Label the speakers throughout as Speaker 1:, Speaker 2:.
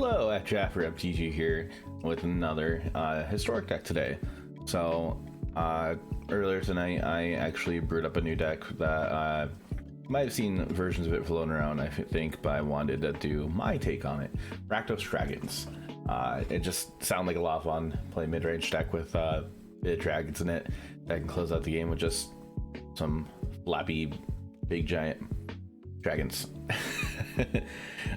Speaker 1: Hello, at Jaffer MTG here with another historic deck today. So earlier tonight I actually brewed up a new deck that might have seen versions of it floating around, I think, but I wanted to do my take on it. Rakdos Dragons. It just sounded like a lot of fun. Play mid-range deck with bit of dragons in it that can close out the game with just some flappy big giant dragons.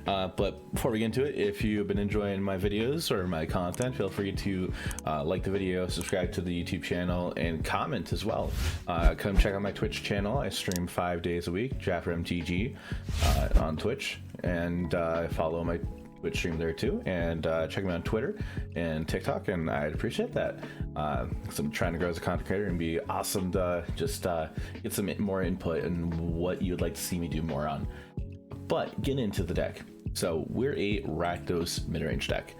Speaker 1: But before we get into it, if you've been enjoying my videos or my content, feel free to like the video, subscribe to the YouTube channel, and comment as well. Come check out my Twitch channel. I stream 5 days a week, Jaffer MTG on Twitch, and follow my Twitch stream there too, and check me on Twitter and TikTok, and I'd appreciate that, because I'm trying to grow as a content creator and be awesome to just get some more input on what you'd like to see me do more on. But get into the deck. So we're a Rakdos mid-range deck.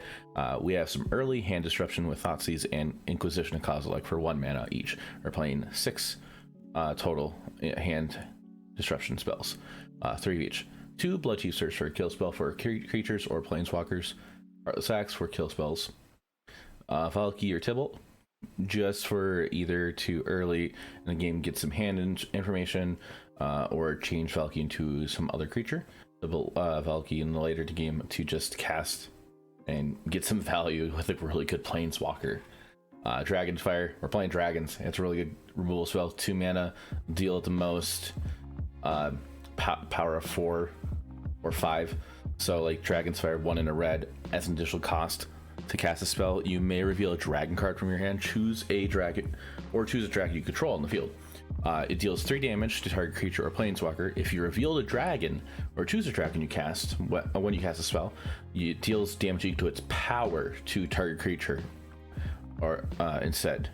Speaker 1: We have some early hand disruption with Thoughtseize and Inquisition of Kozilek for 1 mana each. We're playing 6 total hand disruption spells, 3 of each. 2 Bloodchief Search for a kill spell for creatures or planeswalkers. Heartless Axe for kill spells. Valky or Tibalt, just for either to early in the game get some hand information, or change Valky into some other creature. Double Valky in the later game to just cast and get some value with a really good planeswalker. Dragon's Fire, we're playing dragons. It's a really good removal spell. 2 mana, deal at the most power of 4 or 5. So like Dragon's Fire, 1 in a red as an additional cost to cast a spell. You may reveal a dragon card from your hand, choose a dragon, or choose a dragon you control on the field. It deals 3 damage to target creature or planeswalker. If you reveal a dragon or choose a dragon you cast when you cast a spell, it deals damage equal to its power to target creature, or instead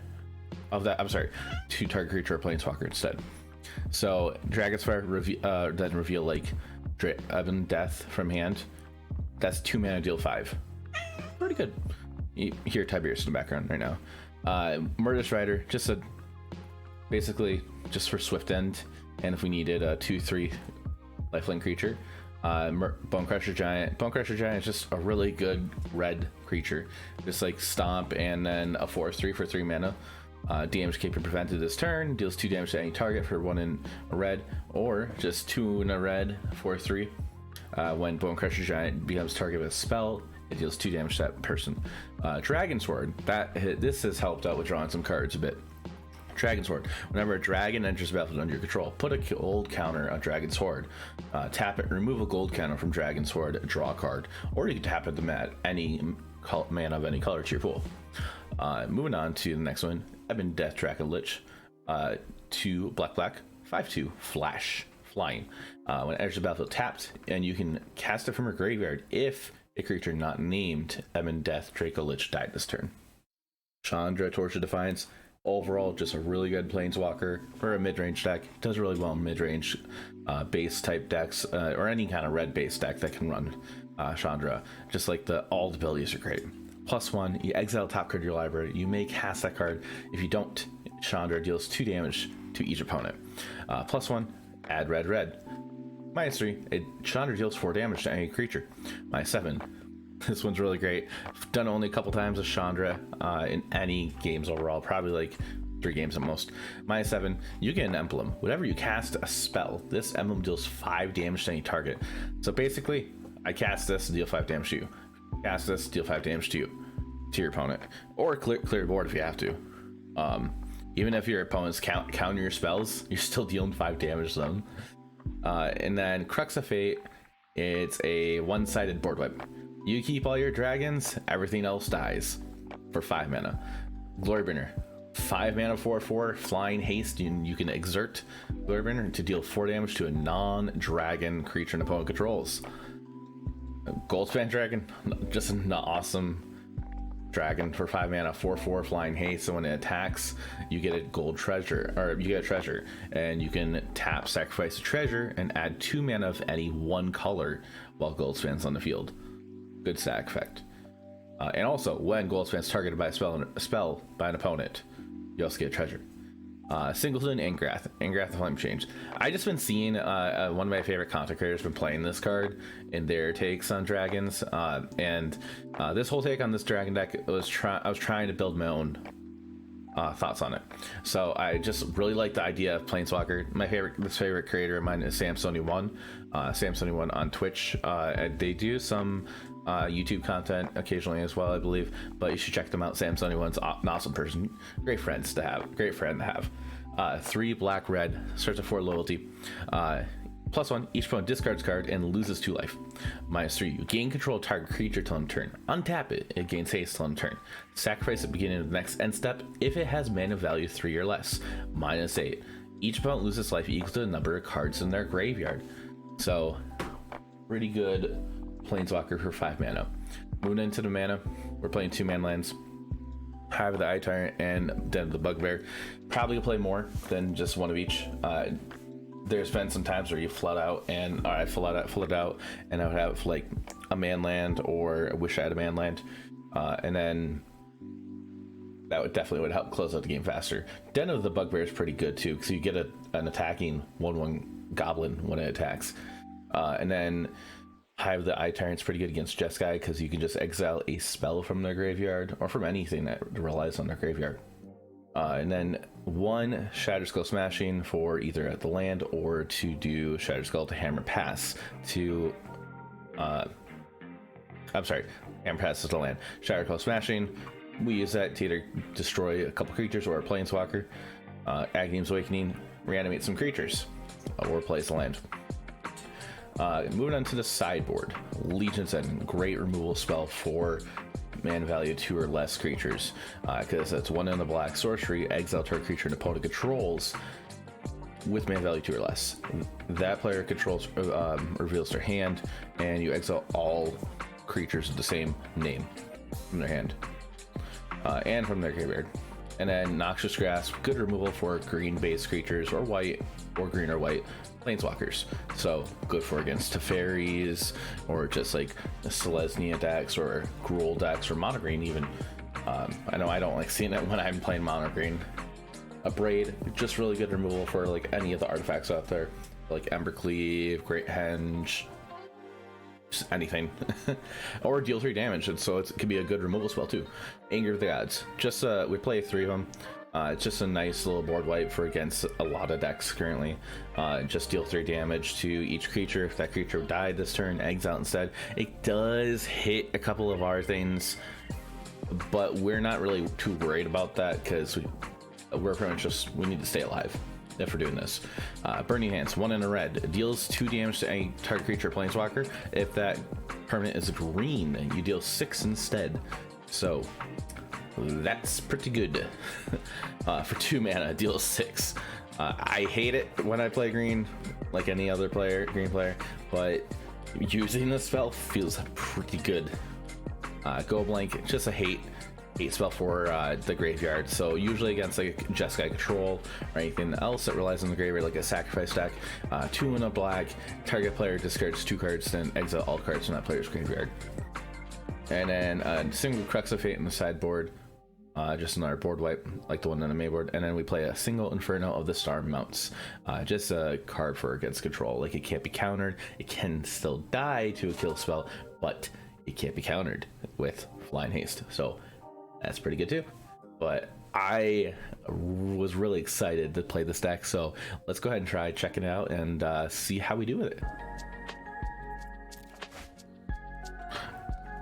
Speaker 1: of that, I'm sorry, to target creature or planeswalker instead. So Dragon's Fire then reveal like Ebon Death from hand. That's 2 mana, deal 5. Pretty good. You hear Tiberius in the background right now. Murderous Rider, basically just for Swift End, and if we needed a 2/3 lifelink creature. Bone Crusher Giant. Bone Crusher Giant is just a really good red creature, just like Stomp, and then a 4/3 for 3 mana. Damage can't be prevented this turn, deals 2 damage to any target for 1 in a red, or just 2 in a red, 4/3. When Bone Crusher Giant becomes target with a spell, it deals 2 damage to that person. Dragon Sword, this has helped out with drawing some cards a bit. Dragon Sword, whenever a dragon enters the battlefield under your control, put a gold counter on Dragon Sword. Tap it, remove a gold counter from Dragon Sword, draw a card, or you can tap it to add any mana of any color to your pool. Moving on to the next one, Ebon Death Track of Lich. 2 black, 5/2 flash, flying. When it enters the battlefield tapped, and you can cast it from your graveyard if a creature not named Ebon Death Draco Lich died this turn. Chandra, Torch of Defiance. Overall, just a really good planeswalker for a mid-range deck. Does really well in mid-range base type decks, or any kind of red base deck that can run Chandra. Just like all the abilities are great. +1, you exile top card of your library. You may cast that card. If you don't, Chandra deals 2 damage to each opponent. +1, add red. -3, Chandra deals 4 damage to any creature. -7. This one's really great. I've done only a couple times with Chandra in any games overall, probably like 3 games at most. -7, you get an emblem. Whenever you cast a spell, this emblem deals 5 damage to any target. So basically, I cast this and deal 5 damage to you. Cast this, deal 5 damage to your opponent. Or clear the board if you have to. Even if your opponent's counter your spells, you're still dealing 5 damage to them. And then Crux of Fate, it's a one-sided board wipe. You keep all your dragons, everything else dies for 5 mana. Glorybringer, 5 mana, 4/4 flying haste. You can exert Glorybringer to deal 4 damage to a non-dragon creature an opponent controls. Goldspan Dragon, just an awesome dragon for 5 mana, 4/4 flying haste. So when it attacks, you get a gold treasure, or you get a treasure, and you can tap, sacrifice a treasure, and add 2 mana of any one color while Goldspan's on the field. Good stack effect. And also, when Goldspan's targeted by a spell by an opponent, you also get a treasure. Singleton, and Grath the Flame Change. I just been seeing one of my favorite content creators been playing this card in their takes on dragons, and this whole take on this dragon deck I was trying to build my own thoughts on it. So I just really like the idea of Planeswalker. My favorite creator of mine is Samsony1. Samsony1 on Twitch. They do some YouTube content occasionally as well, I believe, but you should check them out. Samsony1's an awesome person, great friend to have. 3 black red, starts at 4 loyalty, +1, each opponent discards card and loses 2 life. -3, you gain control of target creature till end turn. Untap it, it gains haste till end turn. Sacrifice at the beginning of the next end step if it has mana value 3 or less. -8, each opponent loses life equal to the number of cards in their graveyard. So pretty good Planeswalker for 5 mana. Moving into the mana, we're playing 2-mana lands. Hive of the Eye Tyrant and Den of the Bugbear. Probably gonna play more than just one of each. There's been some times where you flood out, and I flood out, and I would have like a man land, or I wish I had a man land, and then that would definitely help close out the game faster. Den of the Bugbear is pretty good too, because you get an attacking 1/1 goblin when it attacks, and then Hive of the Eye Tyrant's pretty good against Jeskai, because you can just exile a spell from their graveyard, or from anything that relies on their graveyard. And then 1 Shatterskull Smashing for either at the land or to do Shatterskull to Hammer Pass to Hammer Pass to the land. Shatterskull Smashing, we use that to either destroy a couple creatures or a Planeswalker. Aghanim's Awakening, reanimate some creatures, or place the land. Moving on to the sideboard, Legion's End, great removal spell for mana value 2 or less creatures, because it's 1 in the black sorcery, exile target creature an opponent controls with mana value 2 or less. That player controls reveals their hand, and you exile all creatures with the same name from their hand and from their graveyard. And then Noxious Grasp, good removal for green based creatures, or white, or green or white Planeswalkers. So good for against Teferis, or just like Selesnya decks, or Gruul decks, or mono green even. I know I don't like seeing it when I'm playing mono green. A Braid, just really good removal for like any of the artifacts out there, like Embercleave, Great Henge, just anything. Or deal 3 damage, and so it could be a good removal spell too. Anger of the Gods, just we play 3 of them. It's just a nice little board wipe for against a lot of decks currently. Just deal 3 damage to each creature. If that creature died this turn, exile instead. It does hit a couple of our things, but we're not really too worried about that, because we're pretty much just, we need to stay alive if we're doing this. Burning Hands, 1 in a red, deals 2 damage to any target creature or Planeswalker. If that permanent is green, you deal 6 instead. So that's pretty good. For 2 mana, deals 6. I hate it when I play green, like any other green player, but using this spell feels pretty good. Go Blank, just a hate spell for the graveyard. So usually against like Jeskai Control or anything else that relies on the graveyard, like a sacrifice deck, 2 in a black, target player discards 2 cards, then exile all cards from that player's graveyard. And then a single Crux of Fate in the sideboard, just another board wipe like the one on the main board. And then we play a single Inferno of the Star Mounts, just a card for against control. Like, it can't be countered, it can still die to a kill spell, but it can't be countered with Flying Haste. So that's pretty good too. But I was really excited to play this deck, so let's go ahead and try checking it out and see how we do with it.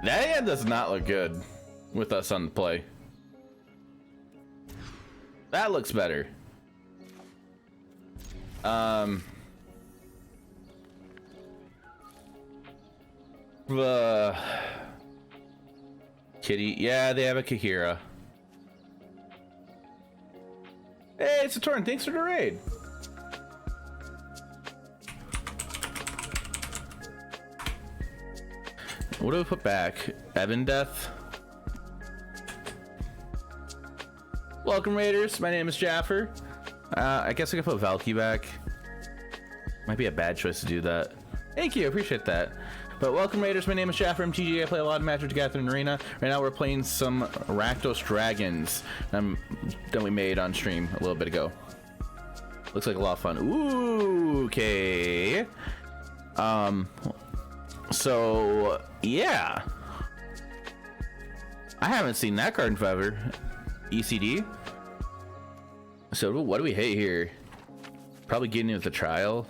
Speaker 1: That hand does not look good with us on the play. That looks better. Kitty, yeah, they have a Kahira. Hey, it's a Torrent, thanks for the raid. What do we put back? Evan Death. Welcome, Raiders. My name is Jaffer. I guess I could put Valky back. Might be a bad choice to do that. Thank you, appreciate that. But welcome, Raiders. My name is Jaffer. I'm MTG. I play a lot of Magic the Gathering Arena. Right now, we're playing some Rakdos Dragons that we made on stream a little bit ago. Looks like a lot of fun. Ooh, okay. So yeah, I haven't seen that card in forever. ECD. So what do we hit here? Probably Gideon with the trial.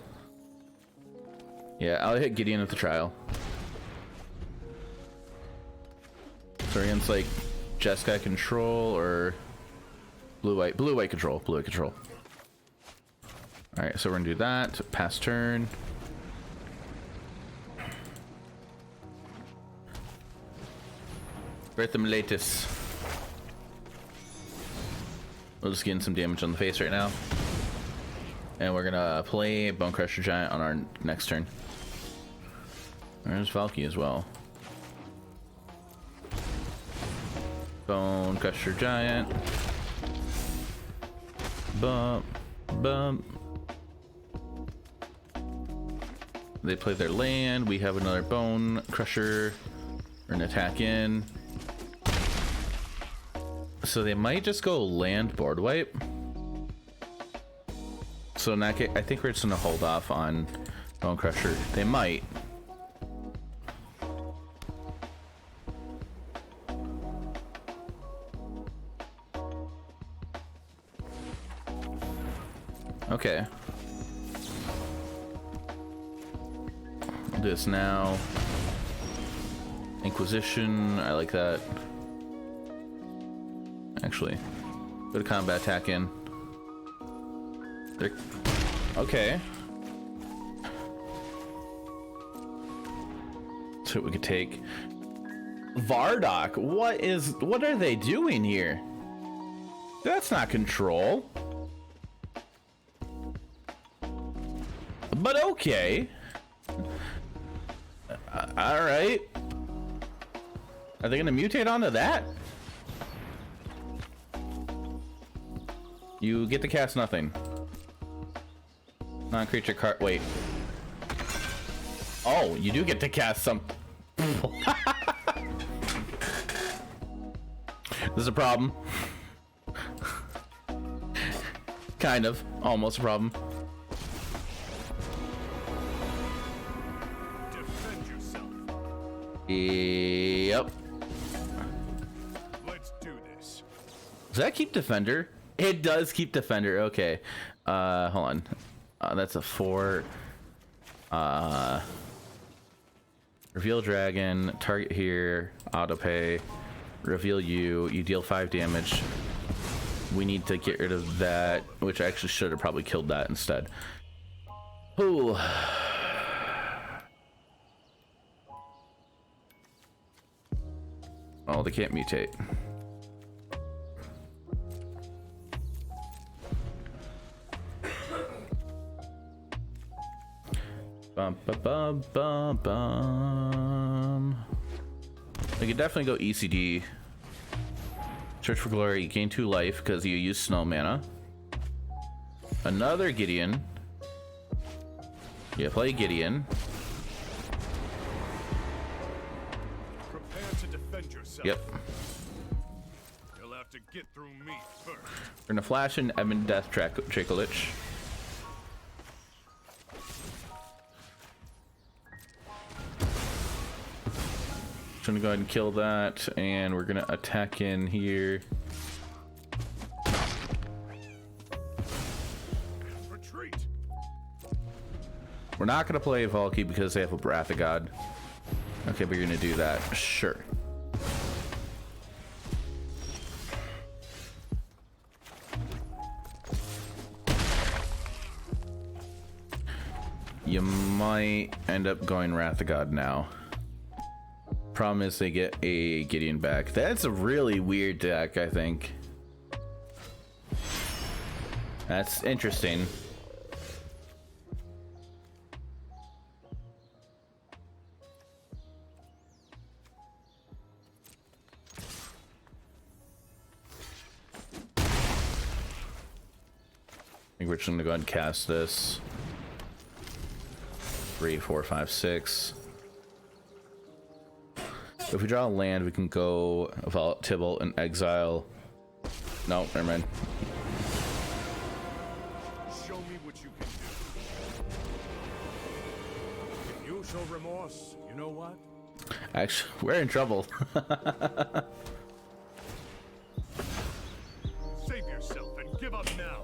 Speaker 1: Yeah, I'll hit Gideon with the trial. So against like Jeskai Control or blue white control. Blue white control. All right, so we're gonna do that. Pass turn. Rhythm Latus. We'll just get some damage on the face right now. And we're gonna play Bone Crusher Giant on our next turn. There's Valky as well. Bone Crusher Giant. Bump. Bump. They play their land. We have another Bone Crusher. We're gonna attack in. So they might just go land board wipe. So in that case, I think we're just gonna hold off on Bone Crusher. They might. Okay. I'll do this now. Inquisition, I like that. Actually, go to combat, attack in. They're... Okay. So we could take Vardok. What are they doing here? That's not control. But okay. All right. Are they gonna mutate onto that? You get to cast nothing. Non-creature card. Wait. Oh, you do get to cast some. This is a problem. Kind of. Almost a problem.
Speaker 2: Defend yourself.
Speaker 1: Yep.
Speaker 2: Let's do this.
Speaker 1: Does that keep Defender? It does keep Defender. Okay. Hold on. That's a 4. Reveal Dragon. Target here. Autopay. Reveal you. You deal 5 damage. We need to get rid of that, which I actually should have probably killed that instead. Ooh. Oh, they can't mutate. Bum, bum, bum, bum, bum. We could definitely go ECD. Search for Glory. You gain 2 life because you use snow mana. Another Gideon. Yeah, play Gideon.
Speaker 2: Prepare to defend yourself.
Speaker 1: Yep.
Speaker 2: You'll have to get through me first.
Speaker 1: We're gonna flash in Evan Death Dracolich. Gonna go ahead and kill that, and we're gonna attack in here.
Speaker 2: Retreat.
Speaker 1: We're not gonna play Valky because they have a Wrath of God. Okay, but you're gonna do that. Sure. You might end up going Wrath of God now. Problem is they get a Gideon back. That's a really weird deck, I think. That's interesting. I think we're just gonna go ahead and cast this. 3, 4, 5, 6. If we draw a land, we can go Tybalt and exile. No, never mind.
Speaker 2: Show me show remorse, you know what?
Speaker 1: Actually, we're in trouble.
Speaker 2: Save yourself and give up now.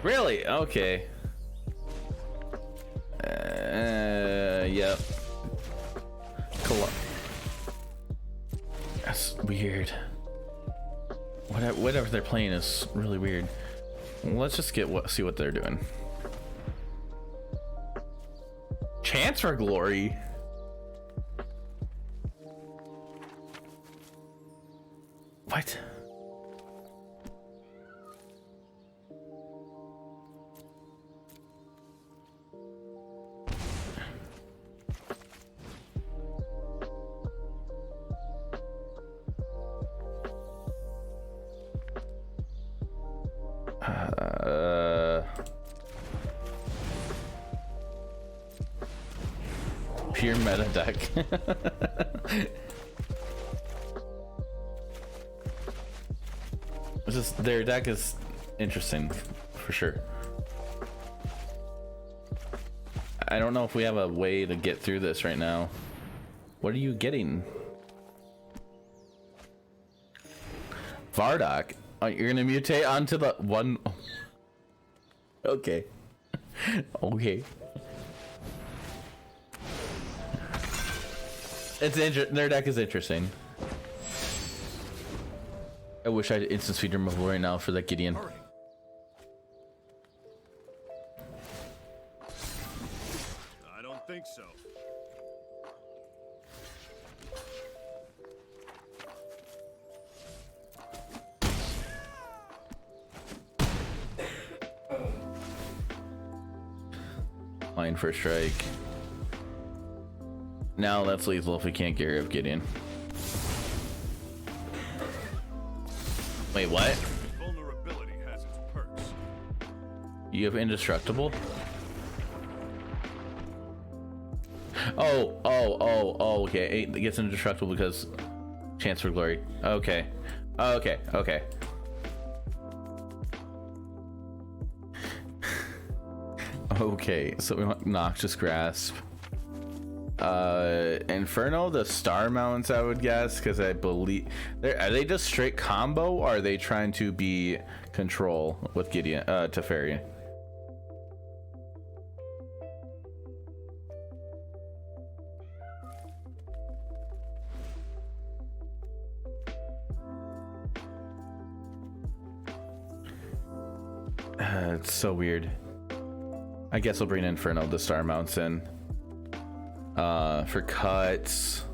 Speaker 1: Really? Okay. Yep. That's weird. Whatever they're playing is really weird. Let's just see what they're doing. Chance for glory. What? Pure meta deck. It's just their deck is interesting for sure. I don't know if we have a way to get through this right now. What are you getting? Vardock. Oh, you're gonna mutate onto the one. Okay. Okay. It's their deck is interesting. I wish I had instant speed removal right now for that Gideon.
Speaker 2: Hurry. I don't think so.
Speaker 1: Line for strike. Now that's lethal if we can't get rid of Gideon. Wait, what?
Speaker 2: Vulnerability has its perks.
Speaker 1: You have indestructible? Oh, okay. It gets indestructible because chance for glory. Okay. Okay. Okay, so we want Noxious Grasp. Inferno, the star mounts, I would guess, because I believe are they just straight combo, or are they trying to be control with Gideon Teferi? It's so weird. I guess we'll bring Inferno, the star mounts in. For cuts.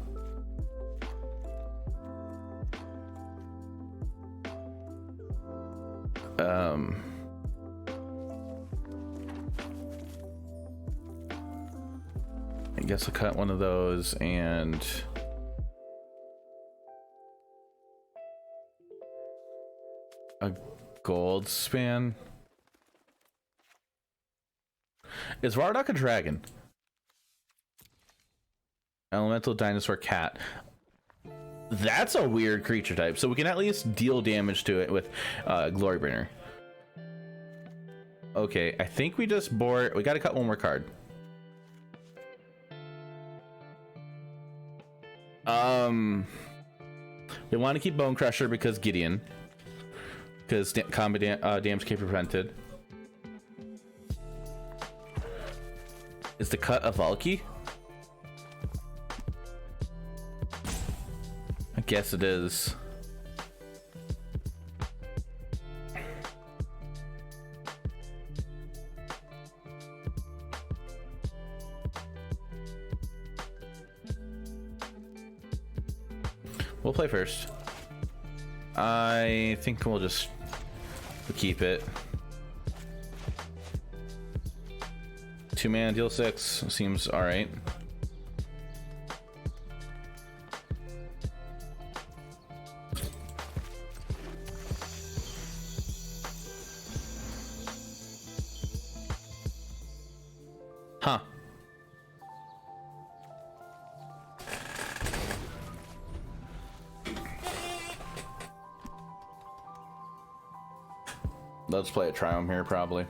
Speaker 1: I guess I'll cut one of those and a gold span. Is Vardock a dragon? Elemental dinosaur cat. That's a weird creature type, so we can at least deal damage to it with Glorybringer. Okay, I think we just bore. We gotta cut one more card. We want to keep Bone Crusher because Gideon, because combat damage can be prevented. Is the cut a Valky? I guess it is. We'll play first. I think we'll just keep it. 2 mana, deal 6 seems all right. Huh. Let's play a Triumph here, probably.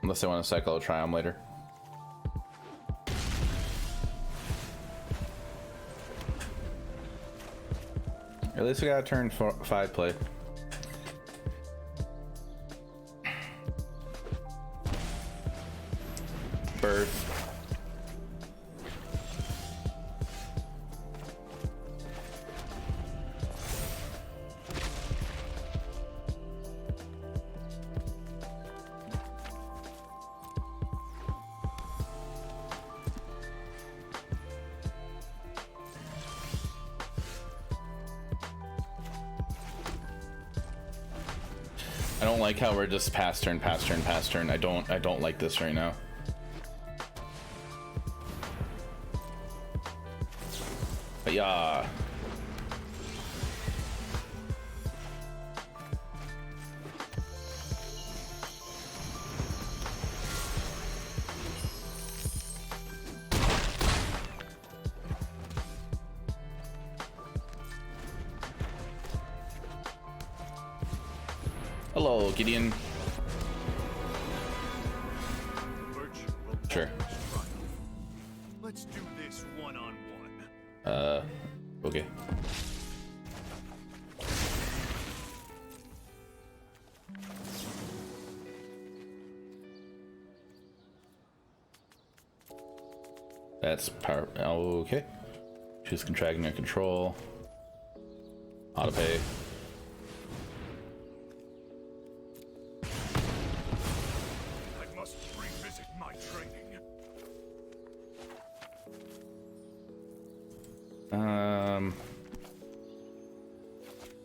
Speaker 1: Unless they want to cycle a Triumph later. At least we got a turn 5 play. Birth. I don't like how we're just pass turn, pass turn, pass turn. I don't like this right now. But yeah. Hello, Gideon. Sure.
Speaker 2: Let's do this one-on-one.
Speaker 1: Okay. That's power. Okay. Choose contracting and control. Auto pay.
Speaker 2: I must revisit my training.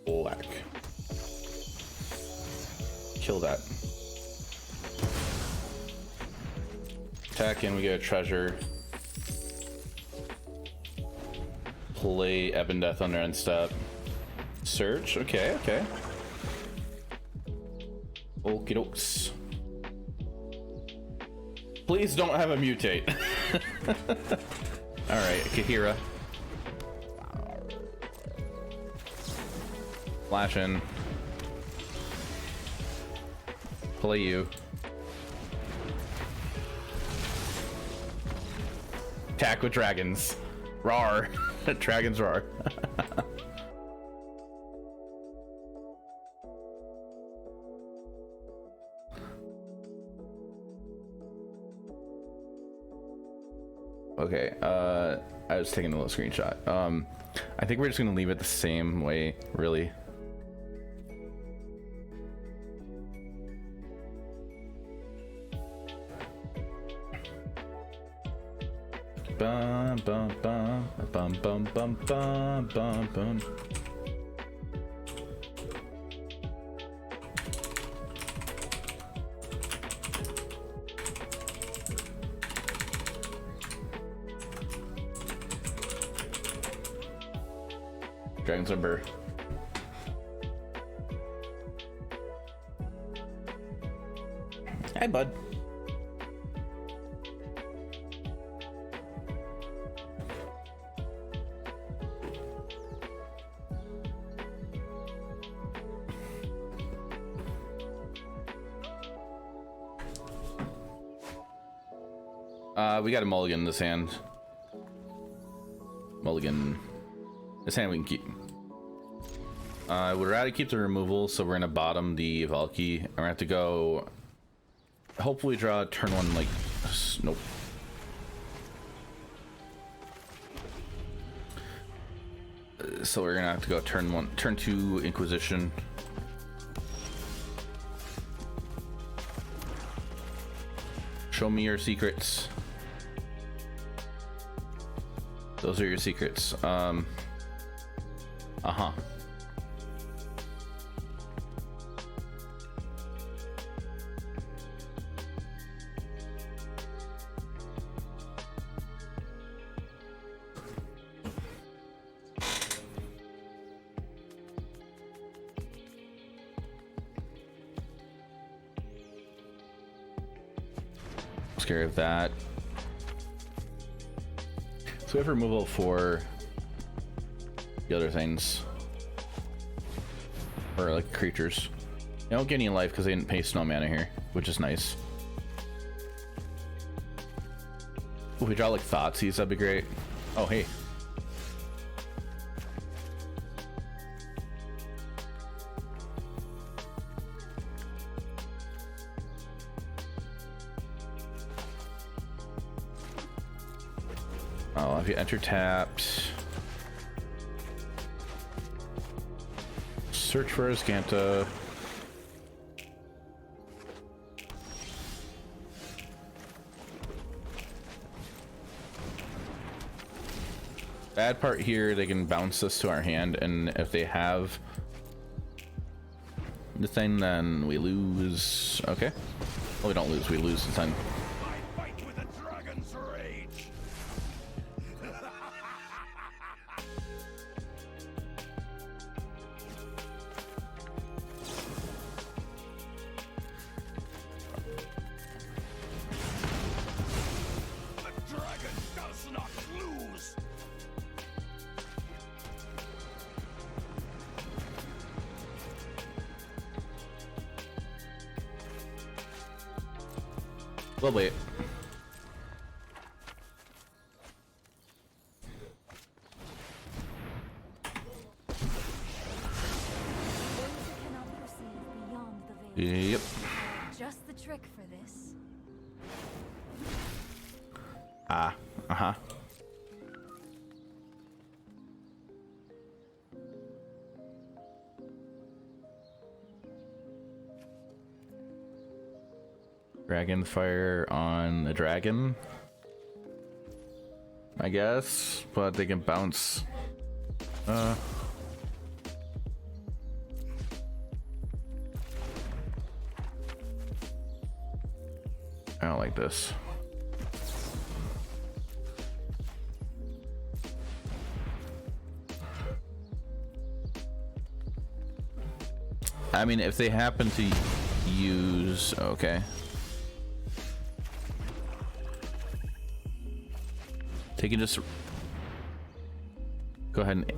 Speaker 1: Black. Kill that. Attack and we get a treasure. Play Ebon Death on their end step. Search. Okay, okay. Okie dokes. Please don't have a mutate. Alright, Kahira. Flash in. Play you. Attack with dragons. Rawr. Dragons roar. Okay, I was taking a little screenshot. I think we're just gonna leave it the same way, really. Bum bum bum bum bum bum bum bum bum. Dragon's Ember. Hi, bud. We got a mulligan in this hand. Mulligan. This hand we can keep. I would rather keep the removal, so we're gonna bottom the Valky. And we're gonna have to go. Hopefully, draw turn 1 like. Nope. So we're gonna have to go turn 2 Inquisition. Show me your secrets. Those are your secrets. Uh-huh. Scared of that. So we have removal for the other things, or like creatures. They don't get any life because they didn't pay snow mana here, which is nice. If we draw like Thoughtseize, that'd be great. Oh hey. Oh, if you enter tapped, search for Azcanta. Bad part here, they can bounce this to our hand, and if they have the thing, then we lose. Okay. Well, we don't lose, we lose the thing.
Speaker 2: I fight with a dragon's rage. The dragon does not lose.
Speaker 1: Well, wait.
Speaker 3: Cannot perceive beyond the veil.
Speaker 1: Yep.
Speaker 3: Just the trick for this.
Speaker 1: Ah. Uh-huh. Dragon fire on the dragon, I guess, but they can bounce. I don't like this. I mean, if they happen to use, okay. They can just go ahead and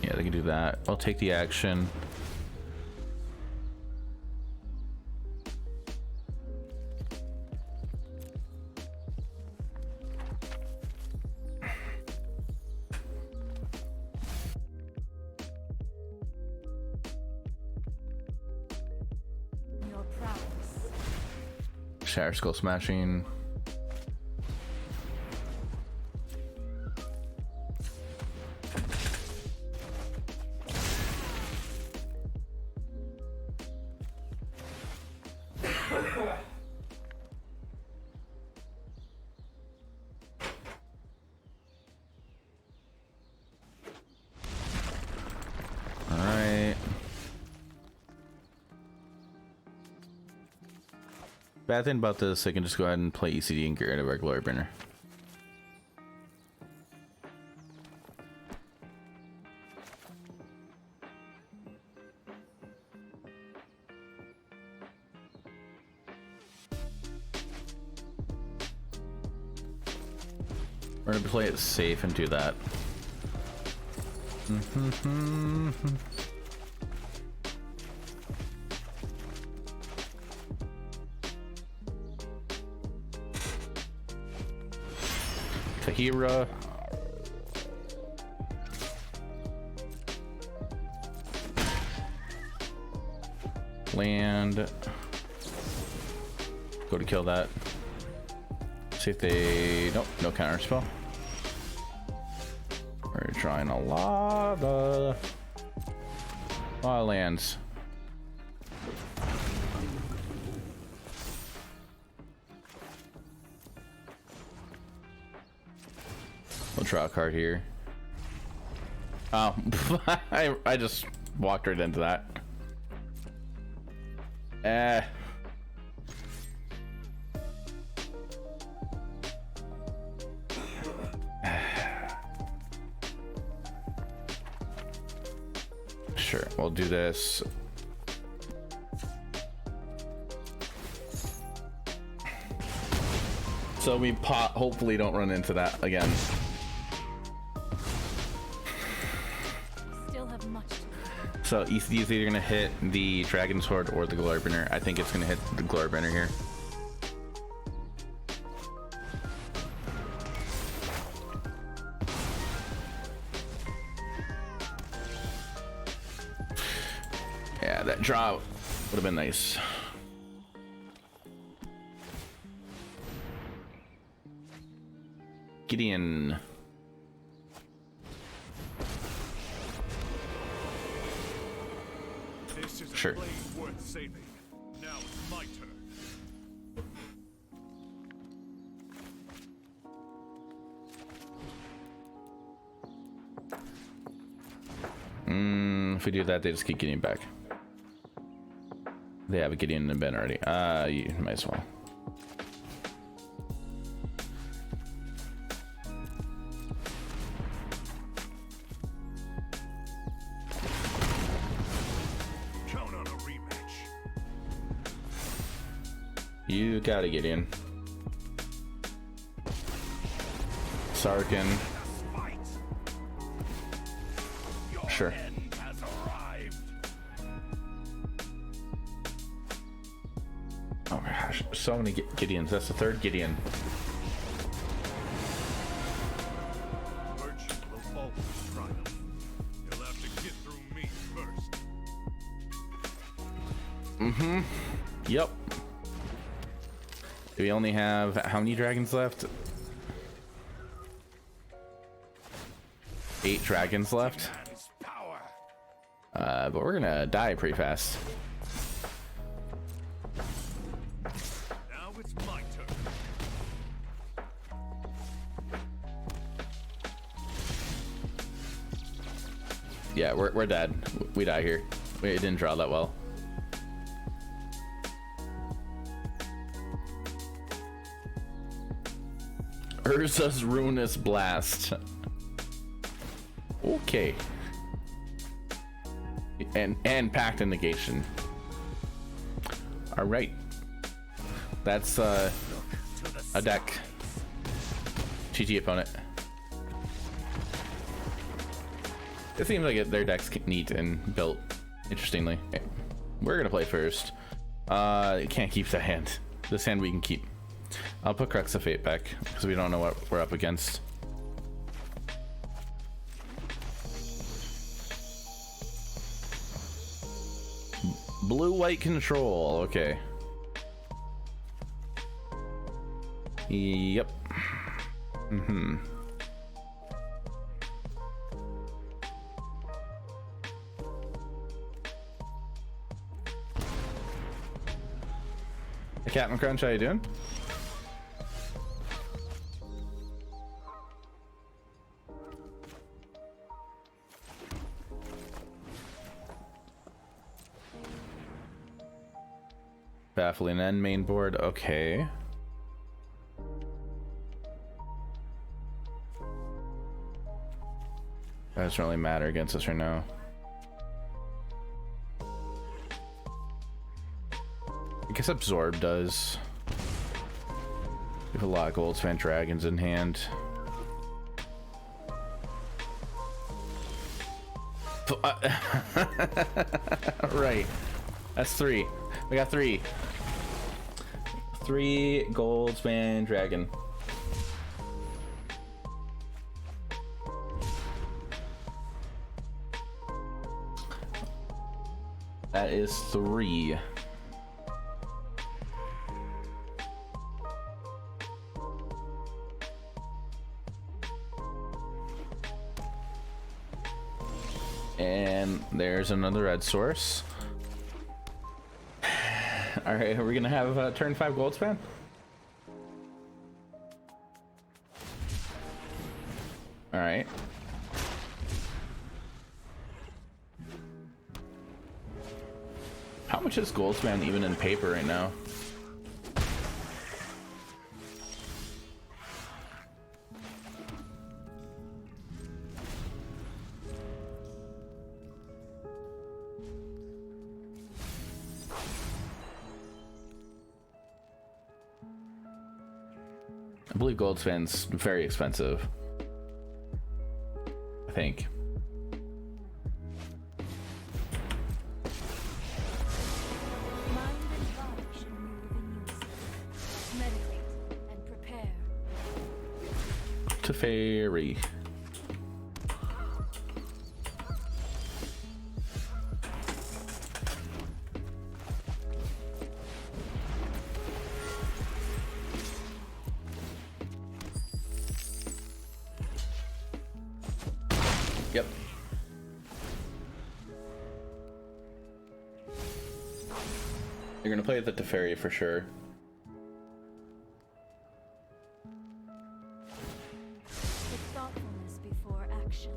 Speaker 1: yeah, they can do that. I'll take the action.
Speaker 3: Your prowess.
Speaker 1: Shatter Skull Smashing. Bad thing about this, I can just go ahead and play ECD and get rid of our Glory Burner. We're gonna play it safe and do that. Tahira. Land. Go to kill that. See if they... Nope, no counter spell. We're trying a lot of lands. We'll draw a card here. Oh, I just walked right into that. Sure, we'll do this. So we hopefully don't run into that again.
Speaker 3: Still have much to do.
Speaker 1: So ECD is either gonna hit the Dragon Sword or the Glory Burner. I think it's gonna hit the Glory Burner here. Yeah, that draw would have been nice. Gideon.
Speaker 2: This is
Speaker 1: Sure.
Speaker 2: a blade worth saving. Now it's my turn.
Speaker 1: If we do that, they just keep getting back. They have a Gideon in the bin already. You might as well.
Speaker 2: Count on a rematch.
Speaker 1: You got a Gideon. Sarkin.
Speaker 2: Fight. Your
Speaker 1: Sure.
Speaker 2: end has arrived.
Speaker 1: Oh my gosh, so many Gideons. That's the third Gideon.
Speaker 2: Virtue will always triumph. You'll have to get through me first.
Speaker 1: Yep. Do we only have how many dragons left? 8 dragons left.
Speaker 2: Man's power.
Speaker 1: But we're gonna die pretty fast.
Speaker 2: Now it's my turn.
Speaker 1: Yeah, we're dead. We die here. It didn't draw that well. Urza's Ruinous Blast. Okay. And Pact Negation. All right. That's a deck. GG opponent. It seems like their deck's neat and built interestingly. Okay. We're gonna play first. Can't keep the hand. This hand we can keep. I'll put Crux of Fate back because we don't know what we're up against. Blue-white control. Okay. Yep. Hey, Captain Crunch, how you doing? Baffling End main board, okay. That doesn't really matter against us right now. I guess Absorb does. We have a lot of Goldspan Dragons in hand. Right. That's 3. We got 3. 3 Goldspan Dragon. That is 3. And there's another red source. All right, are we gonna have turn 5 Goldspan? All right. How much is Goldspan even in paper right now? I believe Goldspan's very expensive. I think.
Speaker 3: Mind and body should move in unison. Meditate and prepare.
Speaker 1: Teferi. Yep. You're gonna play the Teferi for sure.
Speaker 3: With thoughtfulness before action.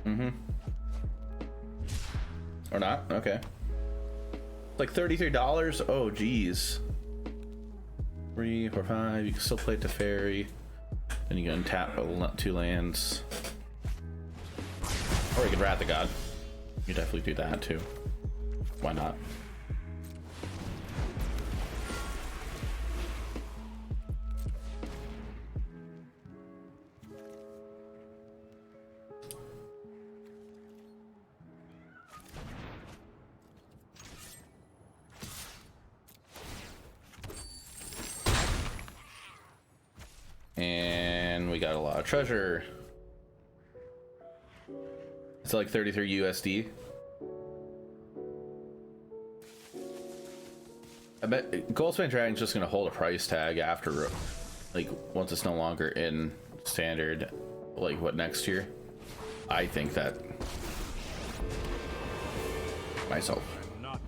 Speaker 1: Mm-hmm. Or not? Okay. Like $33? Oh, geez. 3, 4, 5. You can still play Teferi. Then you can untap 2 lands. Or you could Wrath the God. You definitely do that too. Why not? And we got a lot of treasure. It's like 33 USD. I bet Goldspan Dragon's just gonna hold a price tag after, like, once it's no longer in standard, like, what, next year? I think that myself.
Speaker 2: Not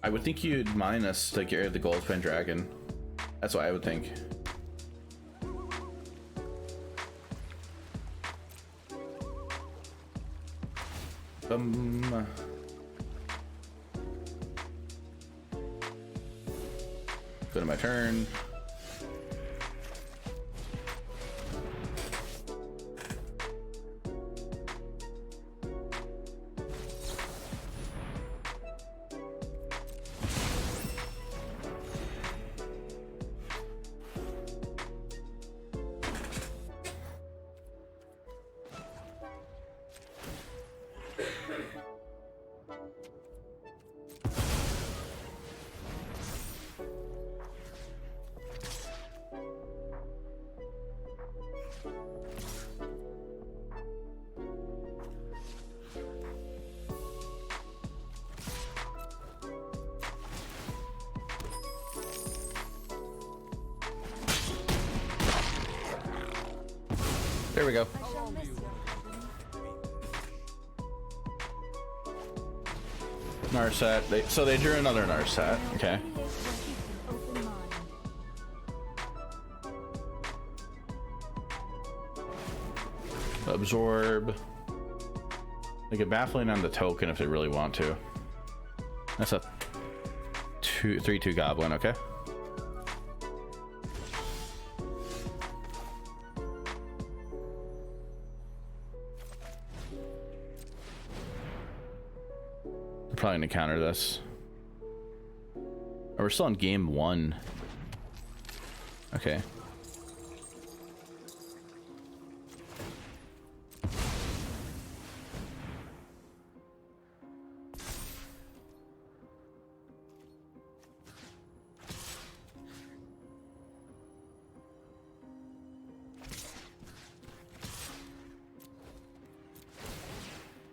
Speaker 1: I would think you'd mine us to get rid of the Goldspan Dragon. That's what I would think. Go to my turn. There we go.
Speaker 3: I shall miss your company.
Speaker 1: Narset. So they drew another Narset. Okay.
Speaker 3: Radiate will keep an open mind.
Speaker 1: Absorb. They get baffling on the token if they really want to. That's a 3/2 goblin. Okay. Probably gonna counter this. Oh, we're still on game 1. Okay.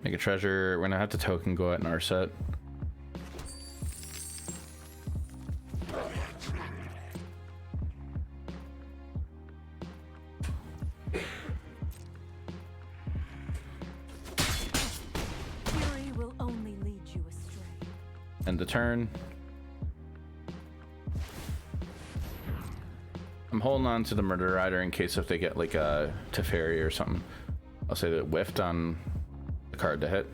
Speaker 1: Make a treasure. We're gonna have to token go at Narset.
Speaker 3: Fury will only lead you astray.
Speaker 1: End the turn. I'm holding on to the Murder Rider in case if they get like a Teferi or something. I'll say that it whiffed on the card to hit.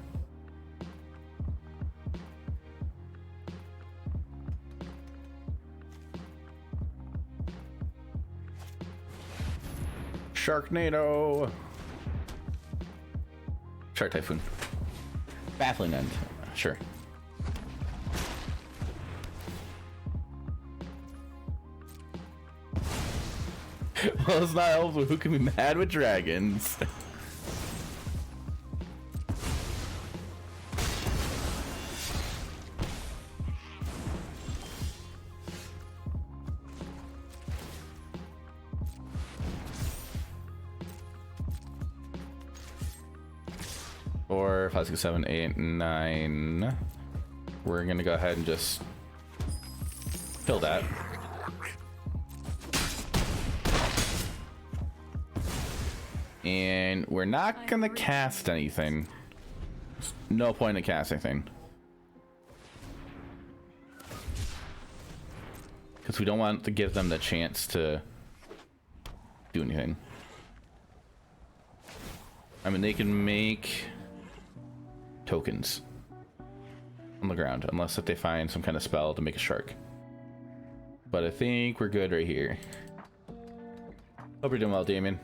Speaker 1: Sharknado. Shark Typhoon. Baffling End. Sure. Well, it's not helpful. Who can be mad with dragons? Four, 5, 6, 7, 8, 9. We're gonna go ahead and just Kill that. And we're not gonna cast anything. There's no point in casting anything. Because we don't want to give them the chance to do anything. I mean, they can make tokens on the ground, unless if they find some kind of spell to make a shark. But I think we're good right here. Hope you're doing well, Damien.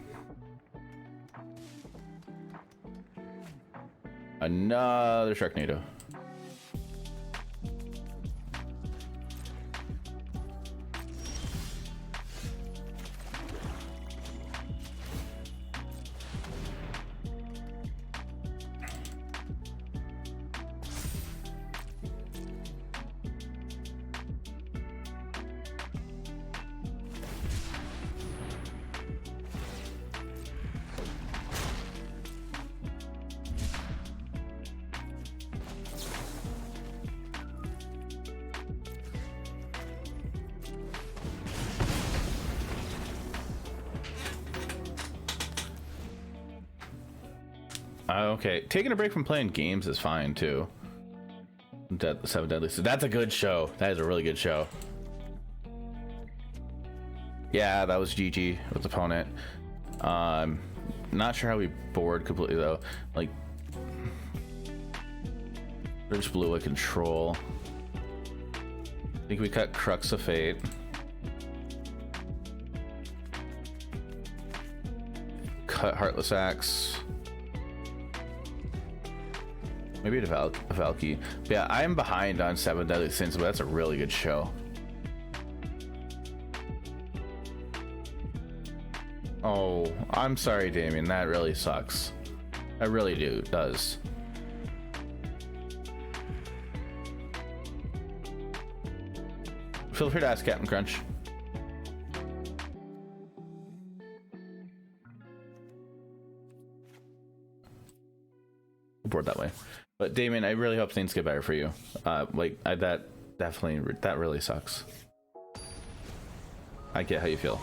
Speaker 1: Another Sharknado. Okay, taking a break from playing games is fine too. Seven Deadly Sins. That's a good show. That is a really good show. Yeah, that was GG with opponent. Not sure how we board completely though. Like, they just blew a control. I think we cut Crux of Fate. Cut Heartless Axe. Maybe a Valky. But yeah, I'm behind on Seven Deadly Sins, but that's a really good show. Oh, I'm sorry, Damien. That really sucks. I really does. Feel free to ask Captain Crunch. Board that way. But Damien, I really hope things get better for you. That really sucks. I get how you feel.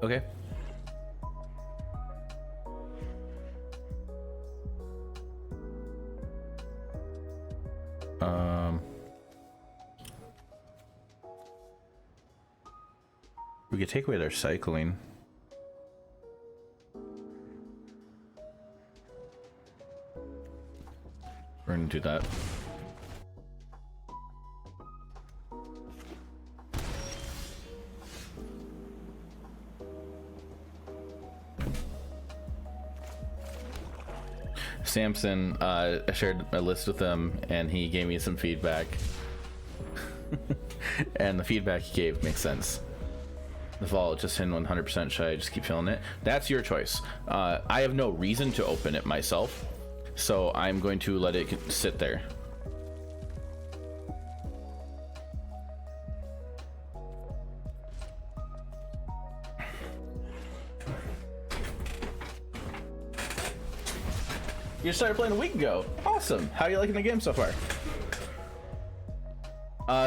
Speaker 1: Okay. We could take away their cycling. We're gonna do that. Samson, I shared a list with him and he gave me some feedback. And the feedback he gave makes sense. The vault just in 100%. Should I just keep filling it? That's your choice. I have no reason to open it myself, so I'm going to let it sit there. You started playing a week ago. Awesome. How are you liking the game so far?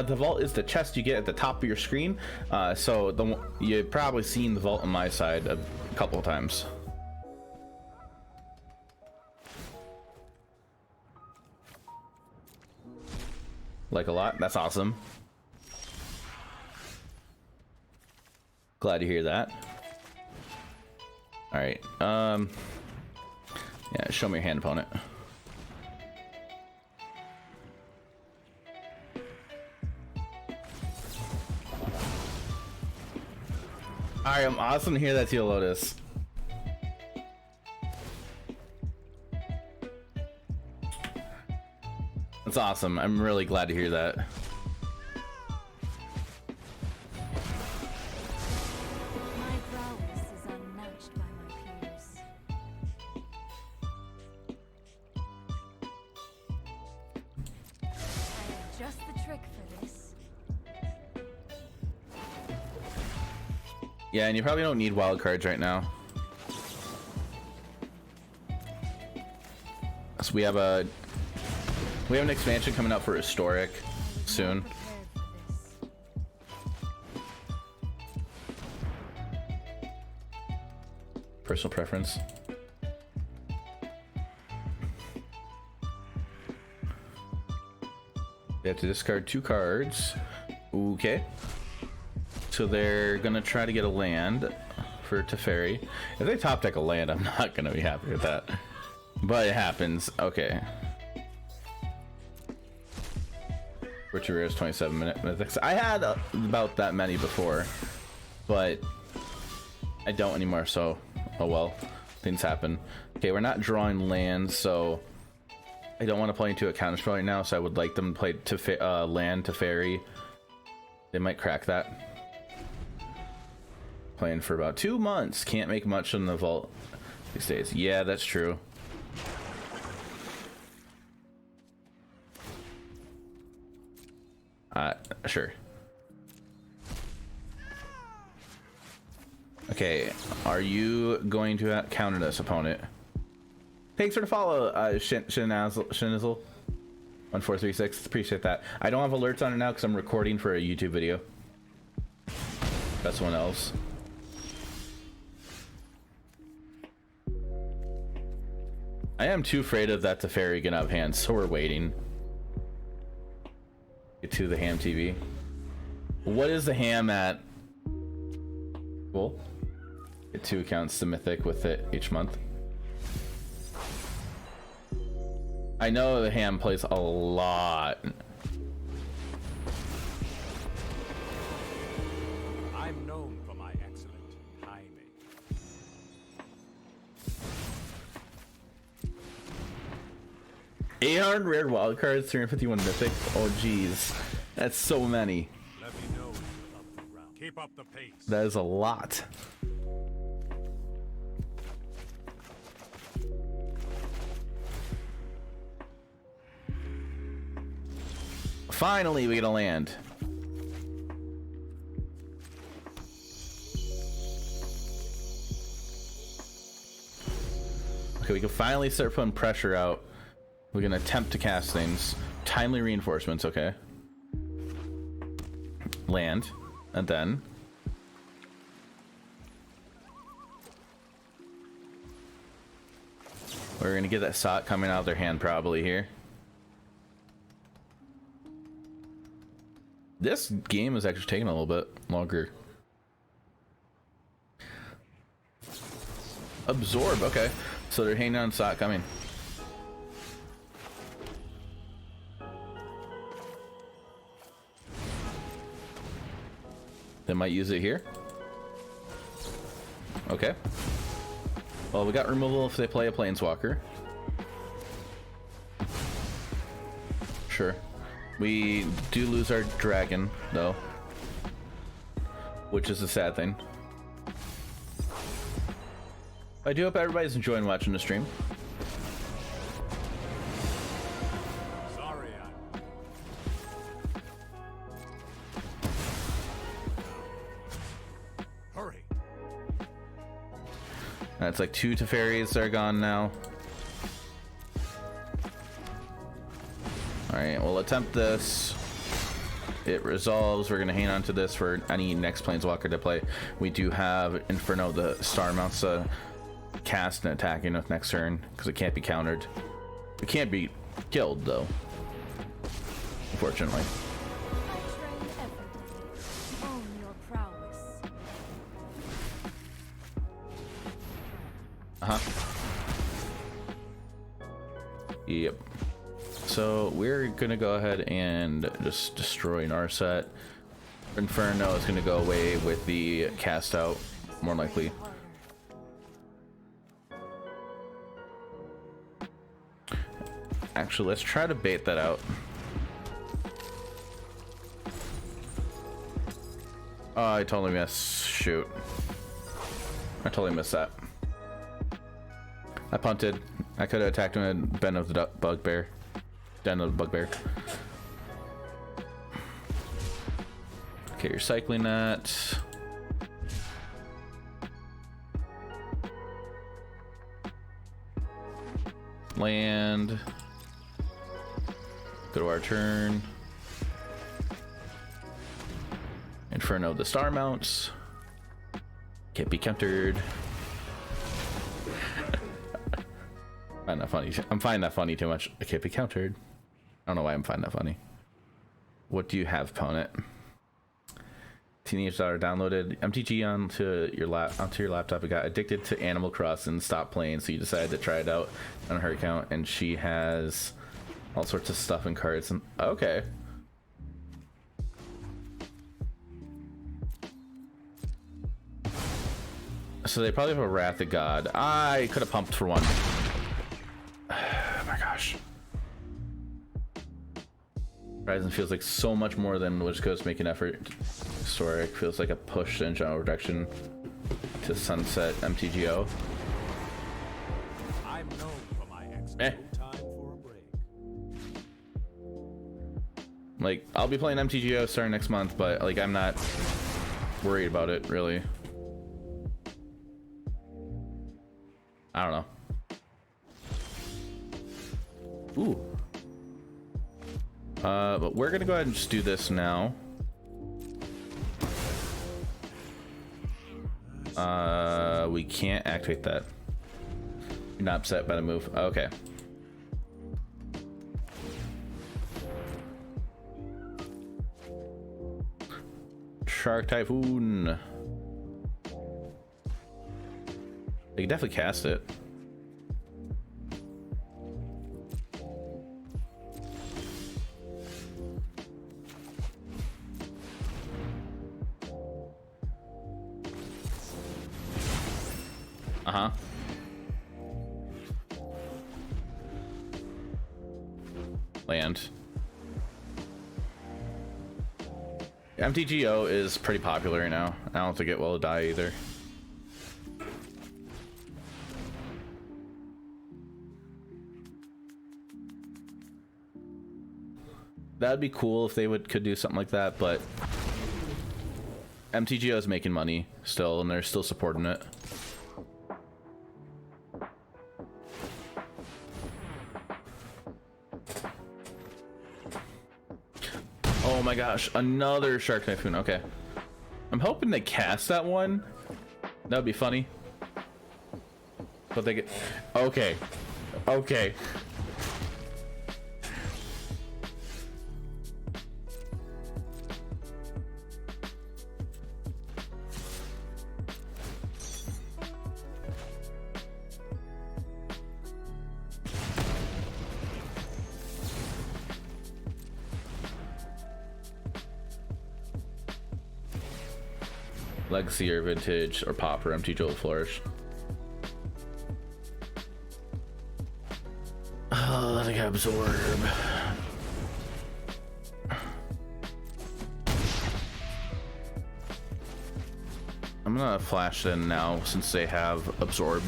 Speaker 1: The vault is the chest you get at the top of your screen. So you've probably seen the vault on my side a couple of times. Like a lot. That's awesome. Glad to hear that. All right. Yeah, show me your hand, opponent. All right, I'm awesome to hear that, Teal Lotus. That's awesome. I'm really glad to hear that.
Speaker 3: My prowess is unmatched by my peers. I have just the trick for this.
Speaker 1: Yeah, and you probably don't need wild cards right now. So we have an expansion coming up for Historic soon.
Speaker 3: Prepared for this.
Speaker 1: Personal preference. We have to discard 2 cards. Okay. So they're gonna try to get a land for Teferi. If they top deck a land, I'm not gonna be happy with that. But it happens. Okay. Richard Rare's 27-minute mythics. I had about that many before, but I don't anymore, so oh well. Things happen. Okay, we're not drawing lands, so I don't want to play into a counterspell right now, so I would like them to play land Teferi. They might crack that. Playing for about 2 months. Can't make much in the vault these days. Yeah, that's true. Sure. Okay, are you going to counter this, opponent? Thanks for the follow, Shinizzle 1436. Appreciate that. I don't have alerts on it now because I'm recording for a YouTube video. That's someone else. I am too afraid of that Teferi getting out of hand, so we're waiting. Get to the ham TV. What is the ham at? Cool. Get 2 accounts to Mythic with it each month. I know the ham plays a lot.
Speaker 2: I'm known for my excellent timing.
Speaker 1: 800 rare wild cards, 351 mythic. Oh geez, that's so many.
Speaker 2: Let me know if you're up the ground. Keep up the pace.
Speaker 1: That is a lot. Finally, we get a land. Okay, we can finally start putting pressure out. We can attempt to cast things. Timely reinforcements, okay. Land, and then we're gonna get that Sot coming out of their hand probably here. This game is actually taking a little bit longer. Absorb, okay. So they're hanging on Sot coming. They might use it here. Okay. Well, we got removal if they play a Planeswalker. Sure. We do lose our dragon, though. Which is a sad thing. I do hope everybody's enjoying watching the stream.
Speaker 2: Sorry, hurry.
Speaker 1: That's like 2 Teferis that are gone now. Alright, we'll attempt this. It resolves. We're going to hang on to this for any next Planeswalker to play. We do have Inferno, the star mounts, cast and attacking with next turn because it can't be countered. It can't be killed, though. Unfortunately.
Speaker 3: I train every day. Own your prowess.
Speaker 1: Yep. So we're gonna go ahead and just destroy Narset. Inferno is gonna go away with the cast out, more likely. Actually, let's try to bait that out. Oh, I totally missed. Shoot. I totally missed that. I punted. I could have attacked him and been of the bugbear. Den of the bugbear. Okay, you're cycling that. Land. Go to our turn. Inferno the star mounts. Can't be countered. Find that funny. I'm finding that funny too much. It can't be countered. I don't know why I'm finding that funny. What do you have, opponent? Teenage daughter downloaded MTG onto your laptop. It got addicted to Animal Crossing and stopped playing, so you decided to try it out on her account, and she has all sorts of stuff and cards. And okay. So they probably have a Wrath of God. I could have pumped for one. Oh my gosh. Horizon feels like so much more than Witch Coast making effort. Historic feels like a push in general direction to sunset MTGO.
Speaker 2: I'm known for my excellent time for a break.
Speaker 1: Like, I'll be playing MTGO starting next month, but like I'm not worried about it really. I don't know. Ooh. But we're gonna go ahead and just do this now. We can't activate that. You're not upset by the move. Okay. Shark Typhoon. They can definitely cast it. Uh-huh. Land. MTGO is pretty popular right now. I don't think it will die either. That'd be cool if they could do something like that, but MTGO is making money still, and they're still supporting it. Oh my gosh, another Shark Typhoon. Okay. I'm hoping they cast that one. That would be funny. But they get... Okay. Okay. Legacy or Vintage or Pop or MTG will flourish. Oh, I think I absorb. I'm gonna flash in now since they have absorb.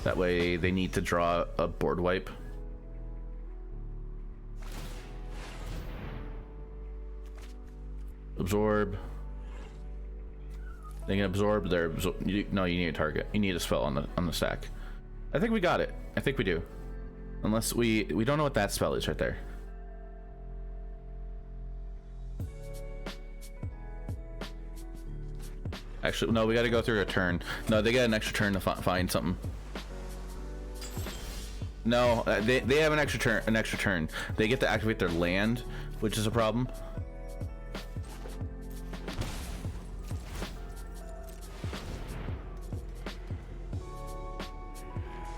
Speaker 1: That way they need to draw a board wipe. Absorb. They can absorb their no, you need a target. You need a spell on the stack. I think we got it. I think we do. Unless we don't know what that spell is right there. Actually, no, we got to go through a turn. No, they get an extra turn to find something. No, they have an extra turn. They get to activate their land, which is a problem.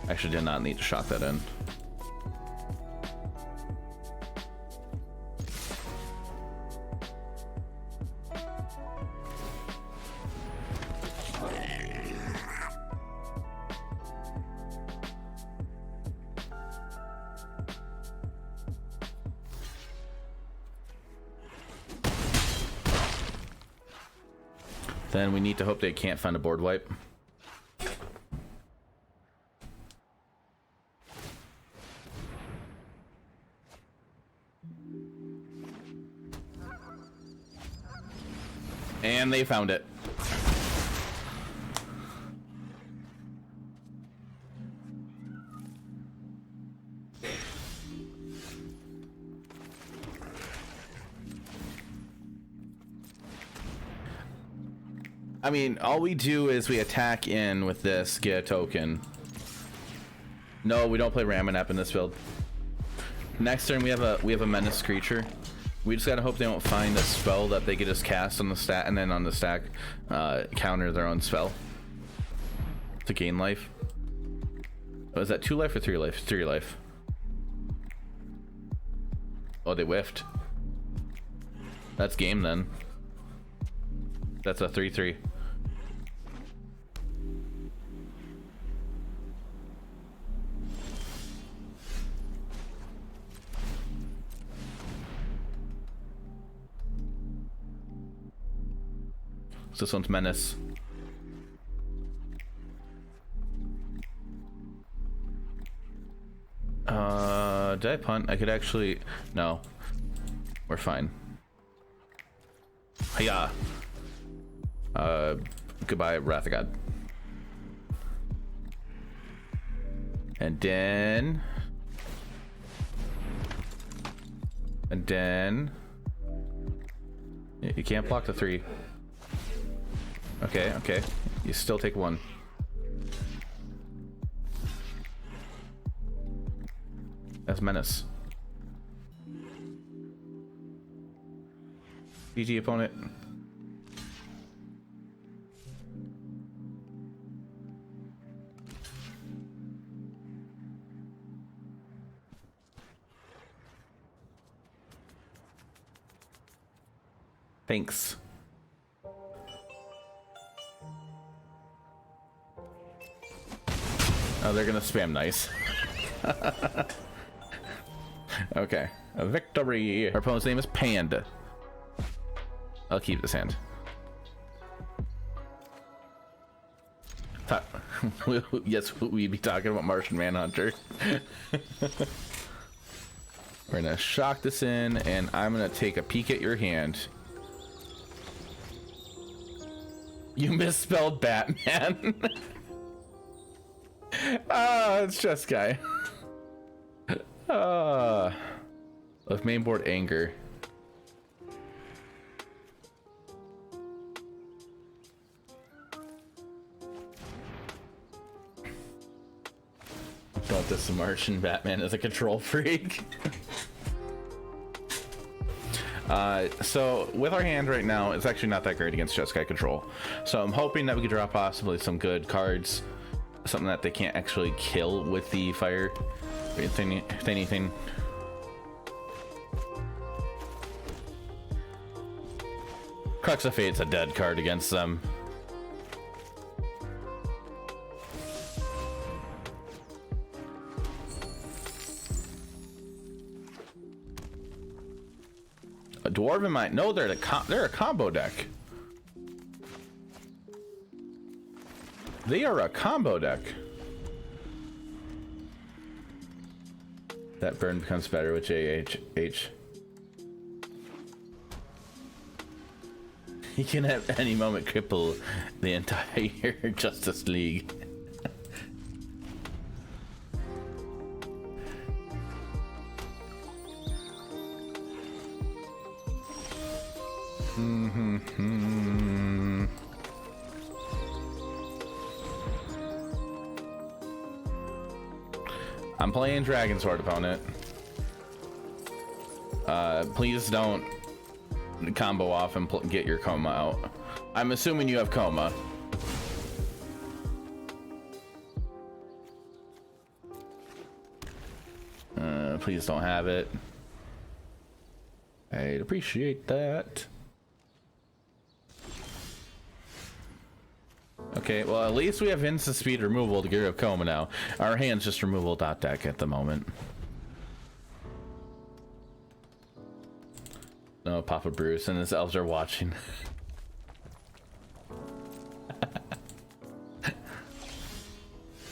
Speaker 1: Actually did not need to shock that in. Then we need to hope they can't find a board wipe. And they found it. I mean, all we do is we attack in with this, get a token. No, we don't play Ramanap in this build. Next turn we have a menace creature. We just gotta hope they don't find a spell that they get us cast on the stat, and then on the stack counter their own spell to gain life. Oh, is that 2 life or 3 life? 3 life. Oh, they whiffed. That's game then. That's a 3/3. So this one's menace. Did I punt? I could actually... No. We're fine. Hiya! Goodbye, Wrath of God. And then... You can't block the 3. Okay, okay. You still take 1. That's menace. GG opponent. Thanks. Oh, they're gonna spam nice. Okay, a victory. Our opponent's name is Panda. I'll keep this hand. Yes, we'd be talking about Martian Manhunter. We're gonna shock this in, and I'm gonna take a peek at your hand. You misspelled Batman. Ah, it's Jeskai. Of mainboard anger. Don't diss the Martian Batman as a control freak. So with our hand right now, it's actually not that great against Jeskai Control. So I'm hoping that we could draw possibly some good cards. Something that they can't actually kill with the fire anything. Crux of Fate's a dead card against them. A Dwarven might no, they're a combo deck. They are a combo deck. That burn becomes better with JH. He can at any moment cripple the entire Justice League. I'm playing Dragon Sword, opponent. Please don't combo off and get your Coma out. I'm assuming you have Coma. Please don't have it. I'd appreciate that. Okay, well, at least we have instant speed removal to get rid of Coma now. Our hand's just removal dot deck at the moment. No, Papa Bruce and his elves are watching.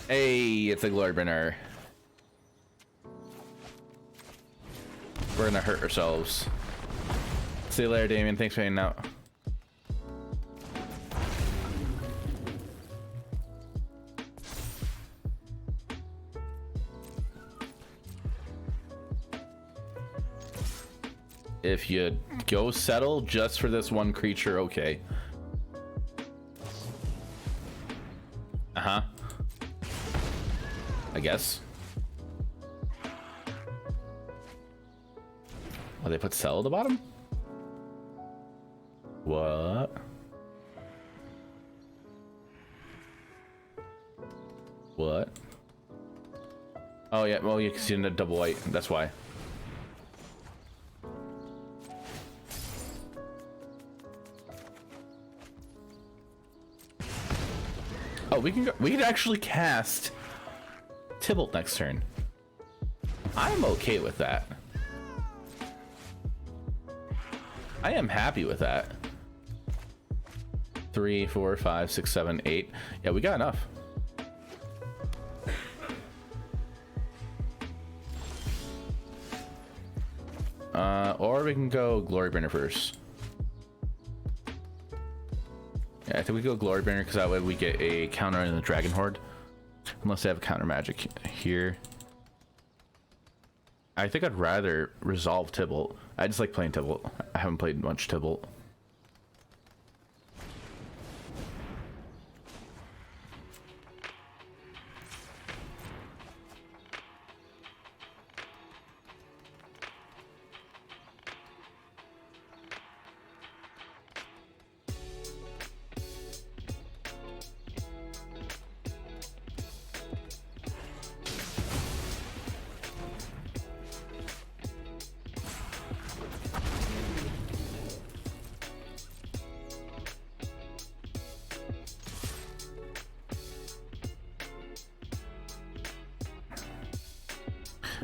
Speaker 1: Hey, it's a Glorybringer. We're gonna hurt ourselves. See you later, Damien. Thanks for hanging out. If you go settle just for this one creature, okay. Uh-huh. I guess. Oh, they put Cell at the bottom? What? What? Oh yeah, well you can see in a double white, that's why. Oh, we can actually cast Tibalt next turn. I'm okay with that. I am happy with that. 3, 4, 5, 6, 7, 8. Yeah, we got enough. Or we can go Glorybringer first. Yeah, I think we go Glorybringer because that way we get a counter in the Dragon Horde. Unless they have counter magic here. I think I'd rather resolve Tibalt. I just like playing Tibalt. I haven't played much Tibalt.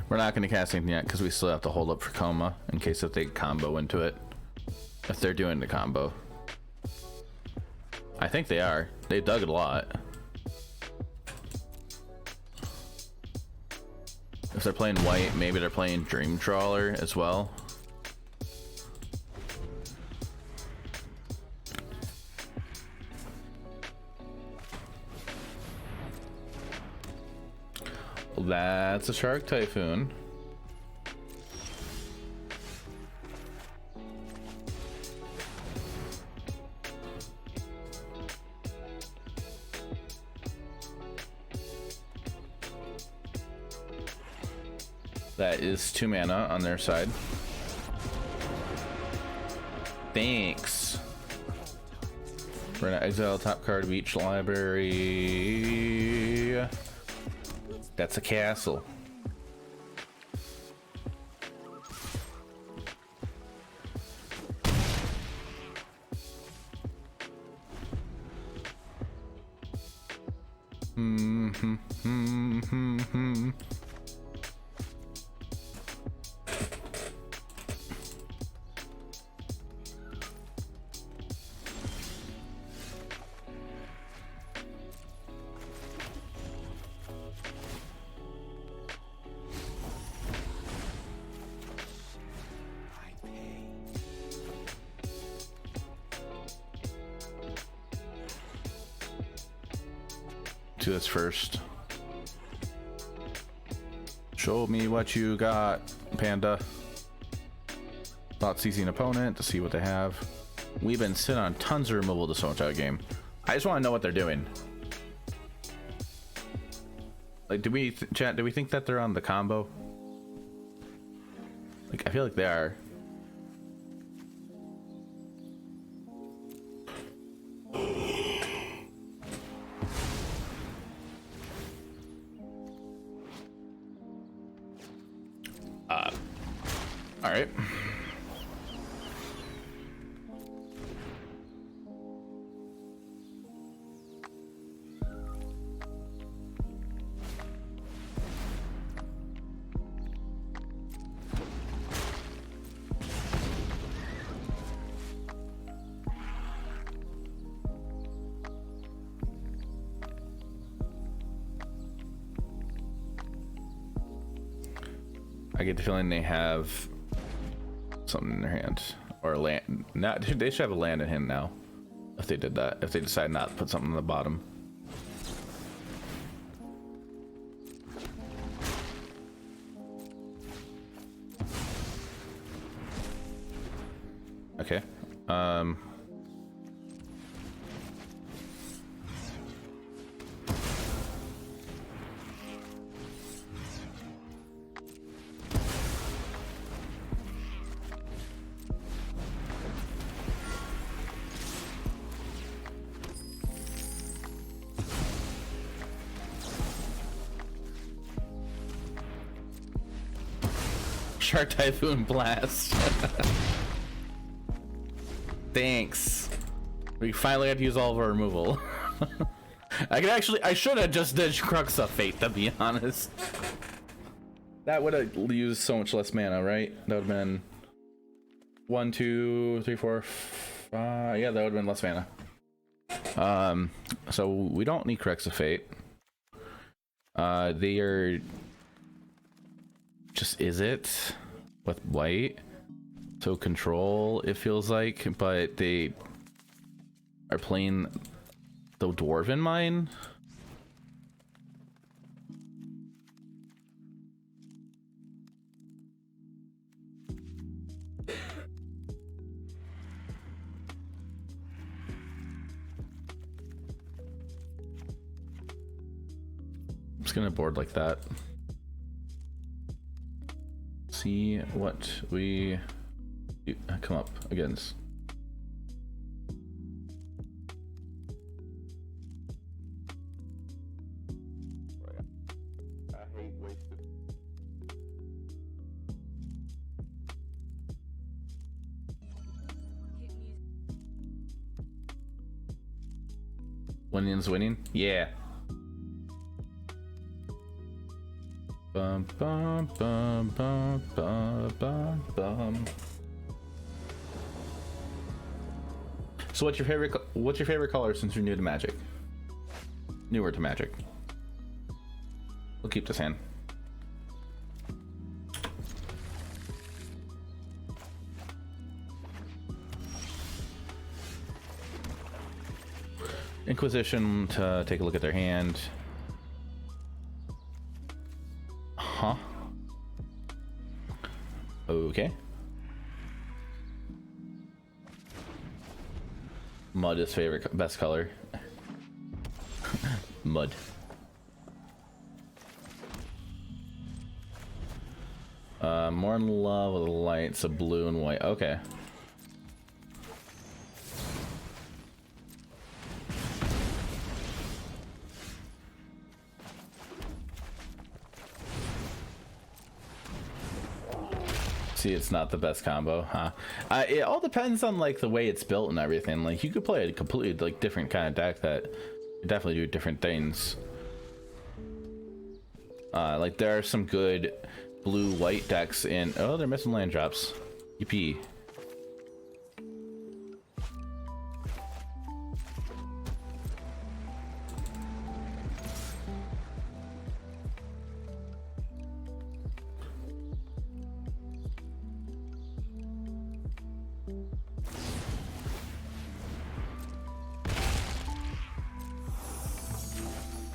Speaker 1: We're not going to cast anything yet because we still have to hold up for Coma in case if they combo into it. If they're doing the combo. I think they are. They dug it a lot. If they're playing white, maybe they're playing Dream Trawler as well. That's a Shark Typhoon. That is 2 mana on their side. Thanks. We're gonna exile top card of each library. That's a castle. Do this first. Show me what you got, Panda. Thought seizing opponent to see what they have. We've been sitting on tons of removal this whole entire game. I just want to know what they're doing. Like, chat, do we think that they're on the combo? Like, I feel like they are. All right. I get the feeling they have something in their hand or a land. Not, they should have a land in hand now. If they did that, if they decide not to put something on the bottom. Okay. Shark Typhoon Blast. Thanks. We finally had to use all of our removal. I should have just did Crux of Fate, to be honest. That would have used so much less mana, right? That would have been 1, 2, 3, 4, 5. Yeah, that would have been less mana. So we don't need Crux of Fate. They are just, is it with white? So control, it feels like, but they are playing the Dwarven Mine. I'm just gonna board like that. See what we come up against. I hate wasted. Winning's winning? Yeah. Bum bum bum bum bum bum bum. So what's your favorite color since you're new to Magic? Newer to Magic. We'll keep this hand. Inquisition to take a look at their hand. Huh? Okay. Mud is best color. Mud. More in love with the light, so blue and white. Okay. See, it's not the best combo, huh? It all depends on like the way it's built and everything. Like you could play a completely like different kind of deck that definitely do different things. Like there are some good blue-white decks in. Oh, they're missing land drops. EP.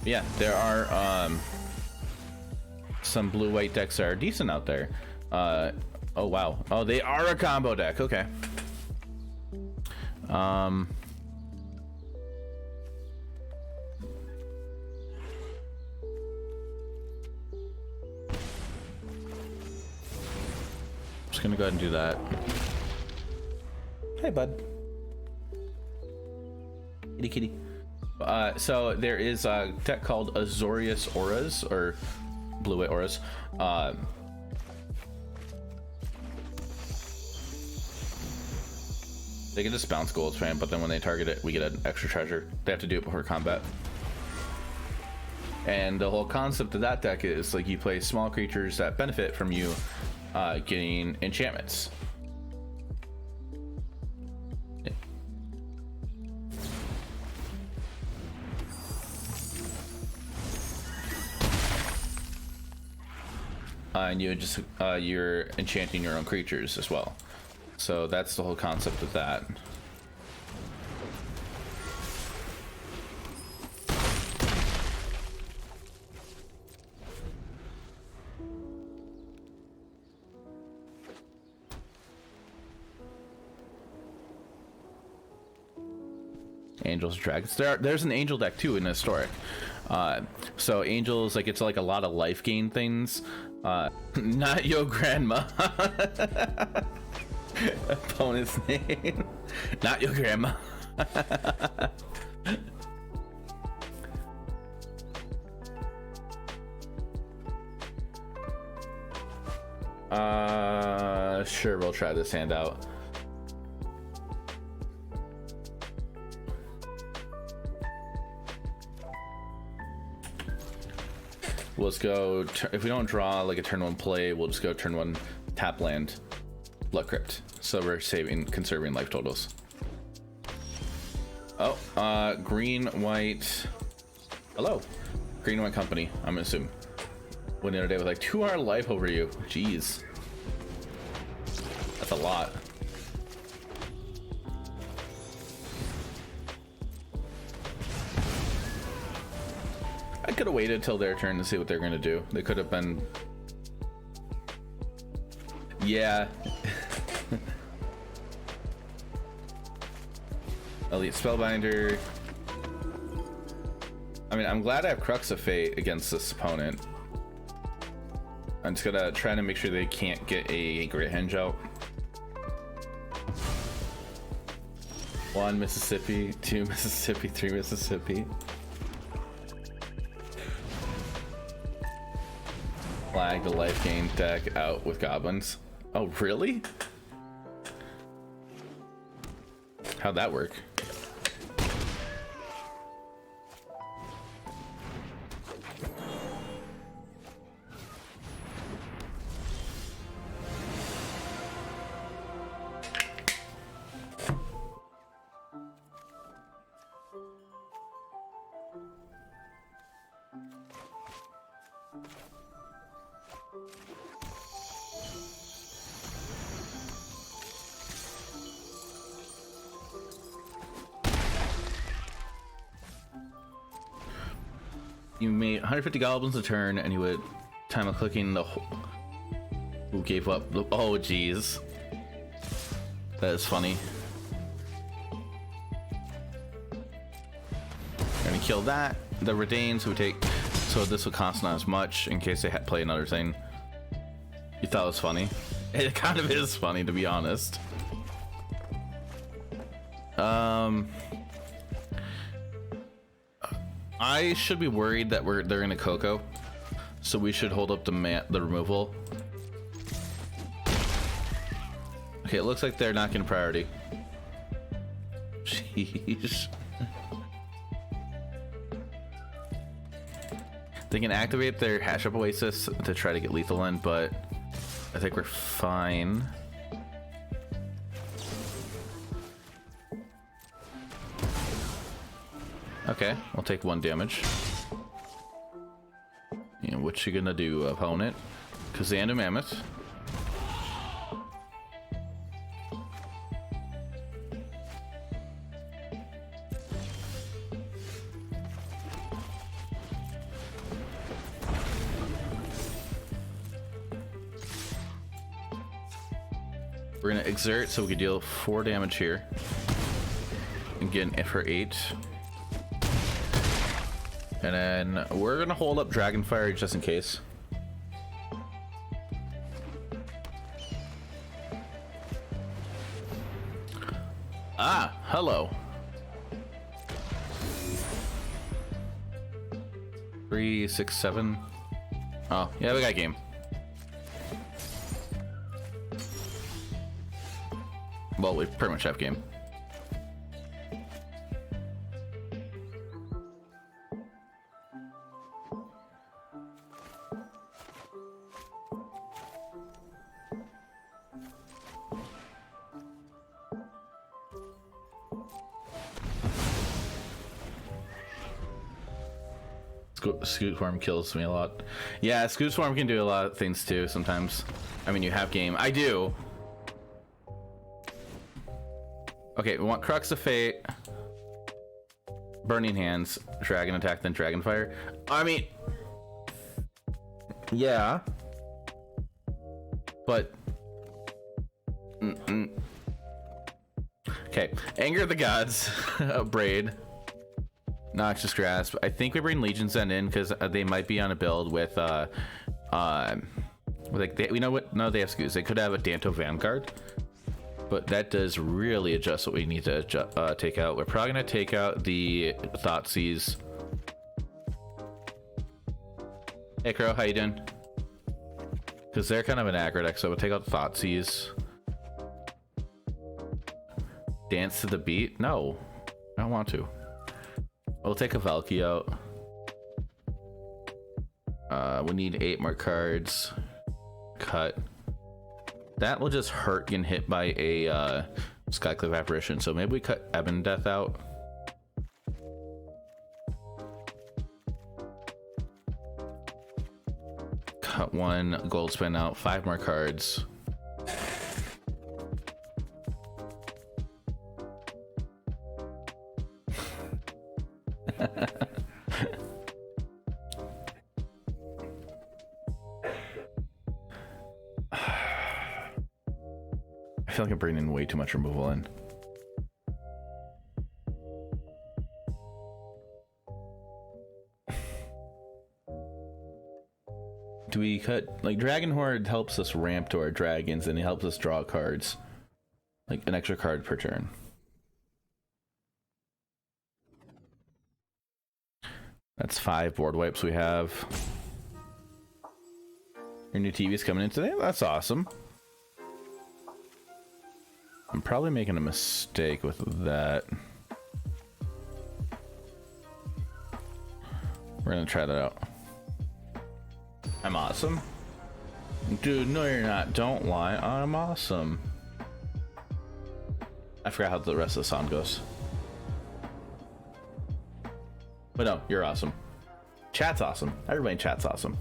Speaker 1: Yeah, there are some blue-white decks that are decent out there. Oh wow. Oh, they are a combo deck. Okay. Just gonna go ahead and do that. Hey, bud. Kitty kitty. So there is a deck called Azorious Auras, or blue-white auras. They can just bounce gold spam, but then when they target it, we get an extra treasure. They have to do it before combat. And the whole concept of that deck is like you play small creatures that benefit from you getting enchantments. And you just you're enchanting your own creatures as well. So that's the whole concept of that. Angels, dragons. There's an angel deck too in historic. So angels, like, it's like a lot of life gain things. Not your grandma. Opponent's name. Not your grandma. Sure, we'll try this hand out. Let's go. If we don't draw like a turn one play, we'll just go turn one tap land, Blood Crypt. So we're conserving life totals. Oh, green, white. Hello, green, white company. I'm gonna assume. Went the other day with like 2 hour life over you. Jeez, that's a lot. I could have waited till their turn to see what they're gonna do. They could have been, yeah. Elite Spellbinder. I mean, I'm glad I have Crux of Fate against this opponent. I'm just gonna try to make sure they can't get a Grit Hinge out. 1 Mississippi, 2 Mississippi, 3 Mississippi. Flag the life gain deck out with goblins. Oh, really? How'd that work? You made 150 goblins a turn, and you would time of clicking the who gave up. Oh, jeez, that is funny. Gonna kill that. The Redains would take, so this would cost not as much in case they had play another thing. You thought it was funny? It kind of is funny, to be honest. I should be worried that they're in a Coco, so we should hold up the removal. Okay, it looks like they're not getting priority. Jeez. They can activate their Hash Up Oasis to try to get lethal in, but I think we're fine. Okay, we'll take 1 damage. And what you gonna do, opponent? Kazanda Mammoth. We're gonna exert so we can deal 4 damage here. And get an F for 8. And then we're gonna hold up Dragonfire just in case. Ah, hello. 3, 6, 7. Oh, yeah, we got game. Well, we pretty much have game. Scoot Form kills me a lot. Yeah, Scoot Form can do a lot of things too sometimes. I mean, you have game. I do. Okay, we want Crux of Fate, Burning Hands, Dragon Attack, then Dragon Fire. I mean, yeah, but okay. Anger of the Gods, Braid, Noxious Grasp. I think we bring Legion's End in because they might be on a build with like we know what? No, they have Scoos. They could have a Danto Vanguard. But that does really adjust what we need to take out. We're probably gonna take out the Thoughtseize. Hey Crow, how you doing? Because they're kind of an aggro deck, so we'll take out the Thoughtseize. Dance to the beat? No, I don't want to. We'll take a Valky out. We need 8 more cards. Cut. That will just hurt getting hit by a Skyclave Apparition, so maybe we cut Ebon Death out. Cut 1 gold spin out, 5 more cards. I feel like I'm bringing in way too much removal in. Do we cut, like, Dragon Horde helps us ramp to our dragons and it helps us draw cards, like an extra card per turn. That's 5 board wipes we have. Your new TV's coming in today? That's awesome. I'm probably making a mistake with that. We're gonna try that out. I'm awesome. Dude, no you're not. Don't lie. I'm awesome. I forgot how the rest of the song goes. But no, you're awesome. Chat's awesome. Everybody in chat's awesome.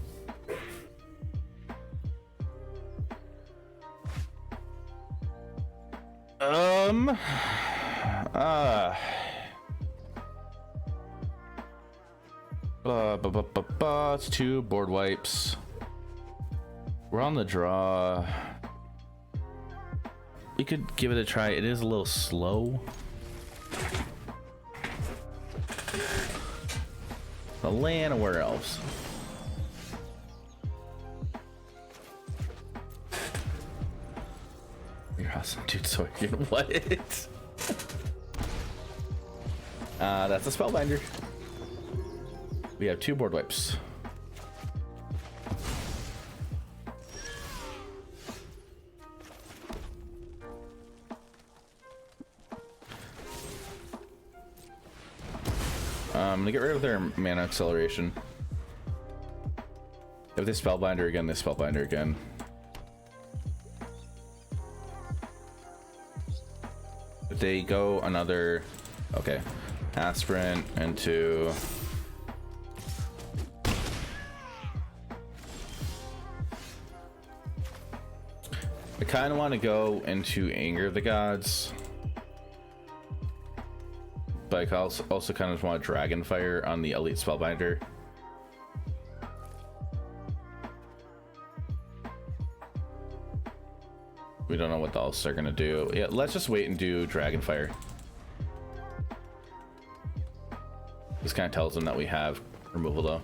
Speaker 1: It's 2 board wipes. We're on the draw. We could give it a try. It is a little slow. The land of where elves. You're awesome, dude. So you're what? That's a Spellbinder. We have 2 board wipes. I'm gonna get rid of their mana acceleration. If they Spellbinder again, they Spellbinder again. If they go another, okay, Aspirant into. I kind of want to go into Anger of the Gods. But I also kind of want Dragonfire on the Elite Spellbinder. We don't know what else they're gonna do. Yeah, let's just wait and do Dragonfire. This kind of tells them that we have removal though.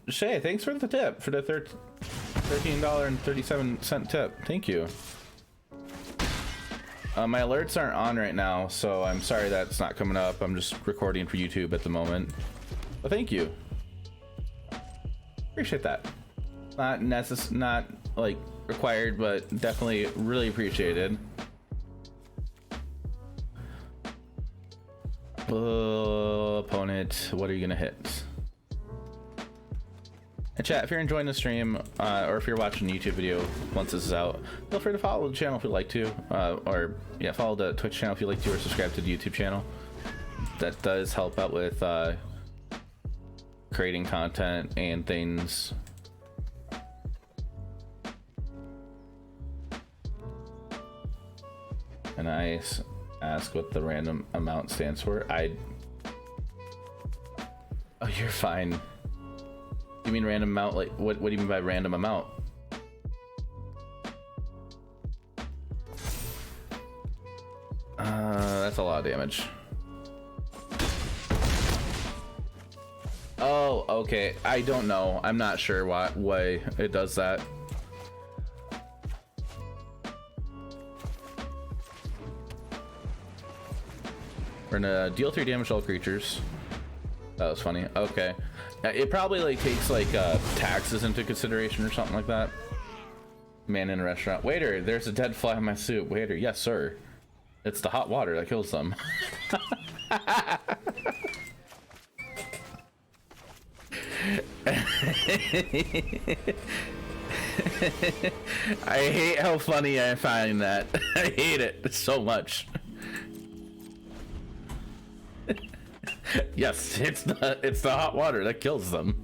Speaker 1: Shay, thanks for the tip, for the $13.37 tip. Thank you. My alerts aren't on right now, so I'm sorry that's not coming up. I'm just recording for YouTube at the moment. But thank you. Appreciate that. Not like required, but definitely really appreciated. Opponent, what are you gonna hit? And chat, if you're enjoying the stream, or if you're watching the YouTube video once this is out, feel free to follow the channel if you'd like to, or yeah, follow the Twitch channel if you'd like to, or subscribe to the YouTube channel. That does help out with creating content and things. And I ask what the random amount stands for. Oh, you're fine. You mean random amount? Like, what do you mean by random amount? That's a lot of damage. Oh, okay. I don't know. I'm not sure why it does that. We're gonna deal 3 damage to all creatures. That was funny. Okay. It probably like takes like taxes into consideration or something like that. Man in a restaurant. Waiter, there's a dead fly in my soup. Waiter, yes sir. It's the hot water that kills them. I hate how funny I find that. I hate it so much. Yes, it's the hot water that kills them.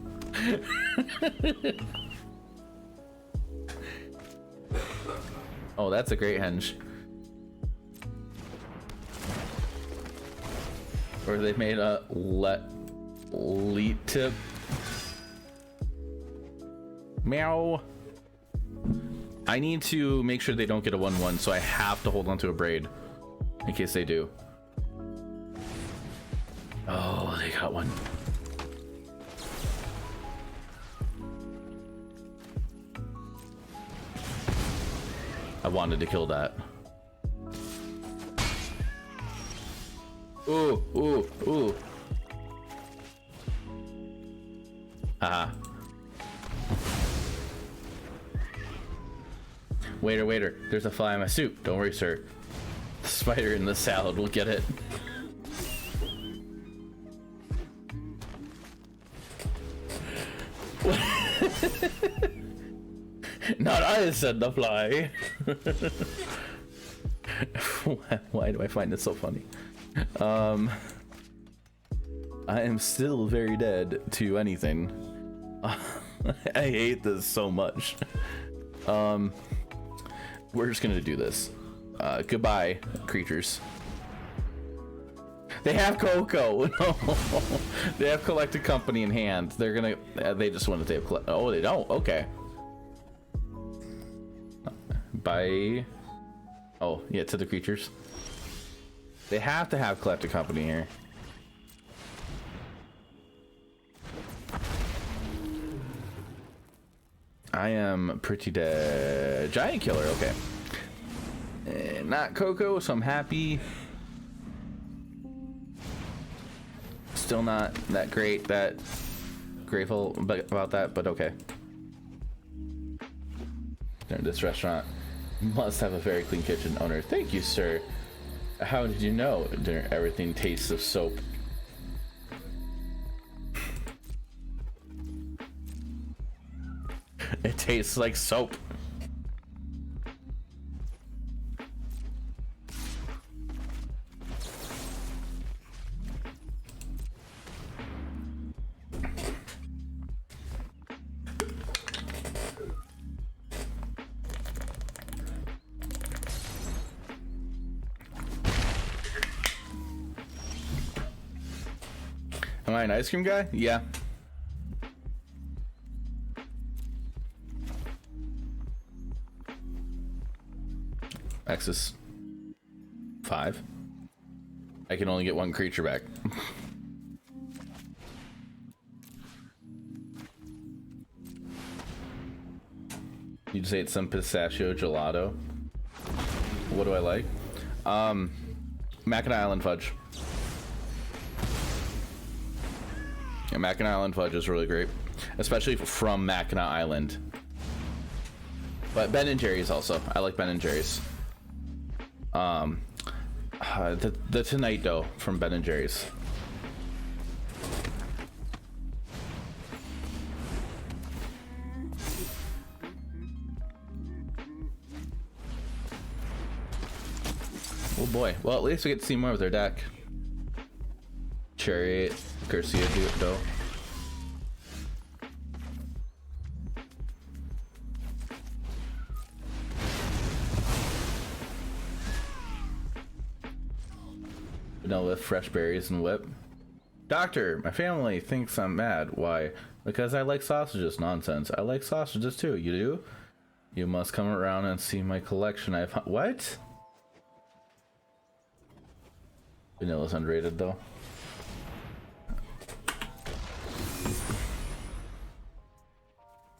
Speaker 1: Oh, that's a great henge. Or they made a lead tip. Meow. I need to make sure they don't get a 1/1, so I have to hold on to a braid in case they do. Oh, they got one. I wanted to kill that. Ooh, ooh, ooh. Haha. Waiter, there's a fly in my soup. Don't worry, sir. The spider in the salad will get it. Not I said the fly. Why do I find this so funny? I am still very dead to anything. I hate this so much. We're just gonna do this. Goodbye, creatures. They have Coco. No, they have Collected Company in hand. They're gonna. They just want to take. Oh, they don't. Okay. Bye. Oh, yeah, to the creatures. They have to have Collected Company here. I am pretty dead. Giant Killer. Okay. Not Coco, so I'm happy. Still not that grateful about that, but okay. This restaurant must have a very clean kitchen. Owner, thank you, sir. How did you know? Everything tastes of soap. It tastes like soap. Am I an ice cream guy? Yeah. X is 5. I can only get 1 creature back. You'd say it's some pistachio gelato. What do I like? Mackinac Island fudge. Yeah, Mackinac Island fudge is really great, especially from Mackinac Island. But Ben & Jerry's also. I like Ben & Jerry's. The Tonight Dough from Ben & Jerry's. Oh boy. Well, at least we get to see more of their deck. Chariot, Garcia do it though. Vanilla, fresh berries, and whip. Doctor, my family thinks I'm mad. Why? Because I like sausages. Nonsense. I like sausages too. You do? You must come around and see my collection. What? Vanilla's underrated though.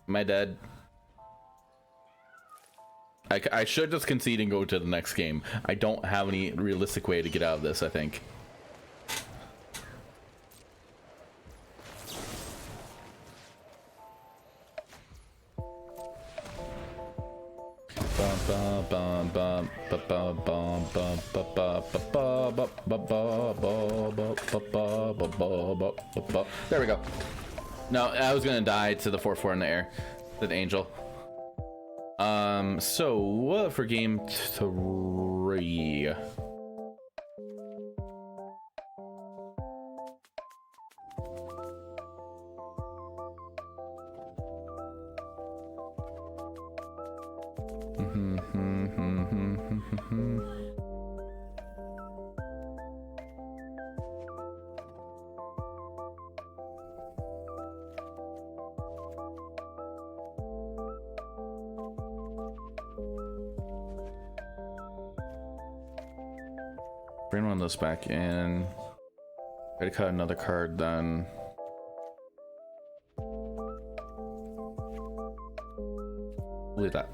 Speaker 1: Am I dead? I should just concede and go to the next game. I don't have any realistic way to get out of this, I think. There we go. No, I was gonna die to the 4/4 in the air. An angel. So for game 3. Bring one of those back in. Try to cut another card then. Look at that.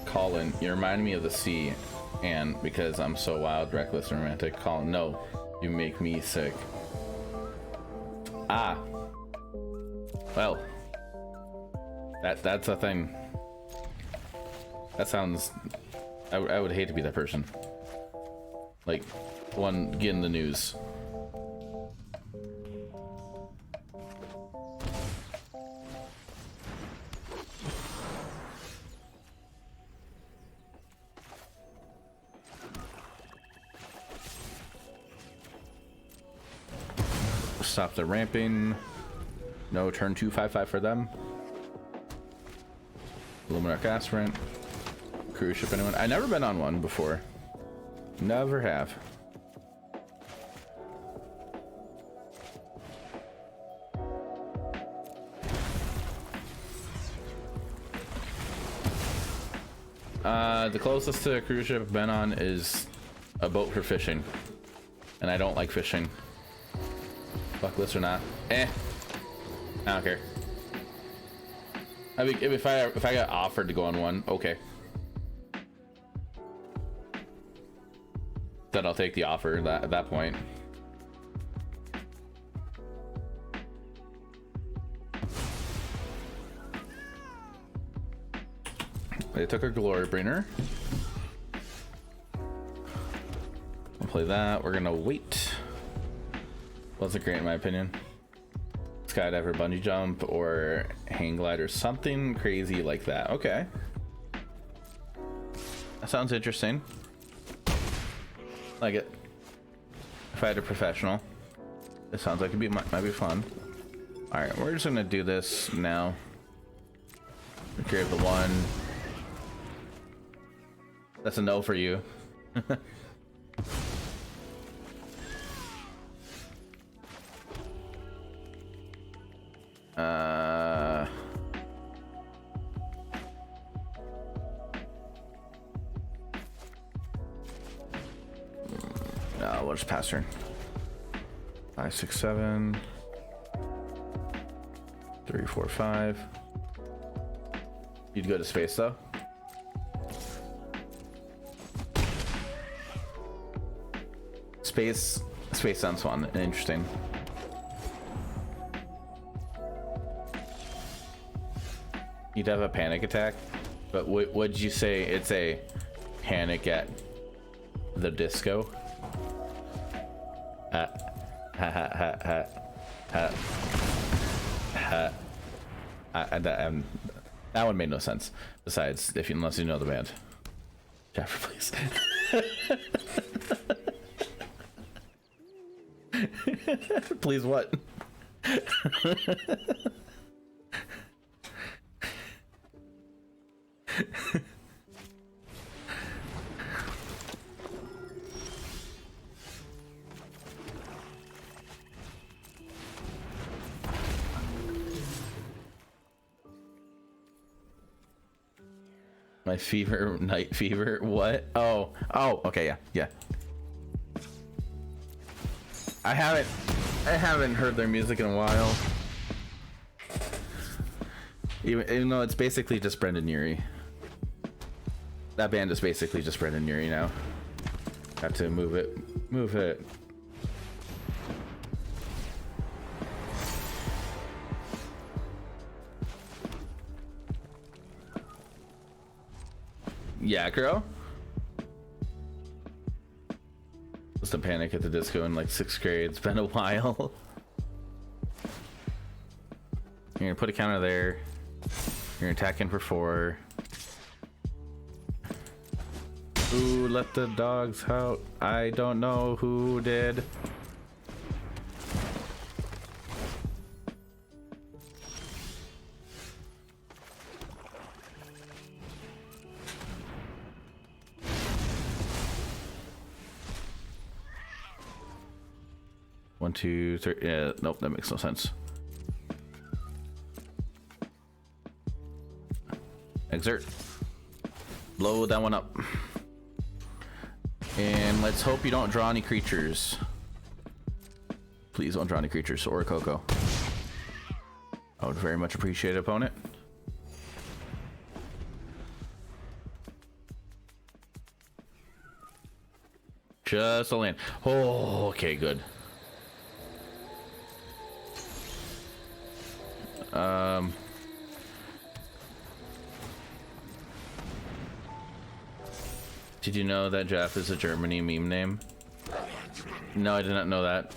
Speaker 1: Colin, you remind me of the sea, and because I'm so wild, reckless, and romantic. Colin, no, you make me sick. Ah. Well. That's a thing. That sounds... I would hate to be that person. Like, one getting the news. Stop the ramping. No, turn 2/5/5 for them. Luminar Aspirant. Cruise ship, anyone? I've never been on one before. Never have. The closest to a cruise ship I've been on is a boat for fishing, and I don't like fishing. Buckless or not, I don't care. I mean, if I got offered to go on one, okay. Then I'll take the offer at that point. They took our Glory Bringer. We'll play that. We're gonna wait. Wasn't great in my opinion. Skydiver, bungee jump, or hang glide, or something crazy like that. Okay. That sounds interesting. Like it. If I had a professional, it sounds like might be fun. All right, we're just gonna do this now. Grab the one. That's a no for you. No, we'll just pass turn. 5, 6, 7. 3, 4, 5. You'd go to space though. Space sounds fun and interesting. You'd have a panic attack, but would you say it's a panic at the disco? That one made no sense. Besides, unless you know the band. Jaffer, please. Please what? My fever, night fever, what? Oh, okay, yeah. I haven't heard their music in a while. Even though it's basically just Brendan Urie. That band is basically just Brendan Urie now. Have to move it. Yeah, girl. Just a Panic at the Disco in like 6th grade. It's been a while. You're gonna put a counter there. You're gonna attack in for 4. Ooh, let the dogs out. I don't know who did. One, two, three. Yeah, nope, that makes no sense. Exert. Blow that one up. And let's hope you don't draw any creatures. Please don't draw any creatures or a Coco. I would very much appreciate it, opponent. Just a land. Oh, okay, good. Did you know that Jeff is a Germany meme name? No, I did not know that.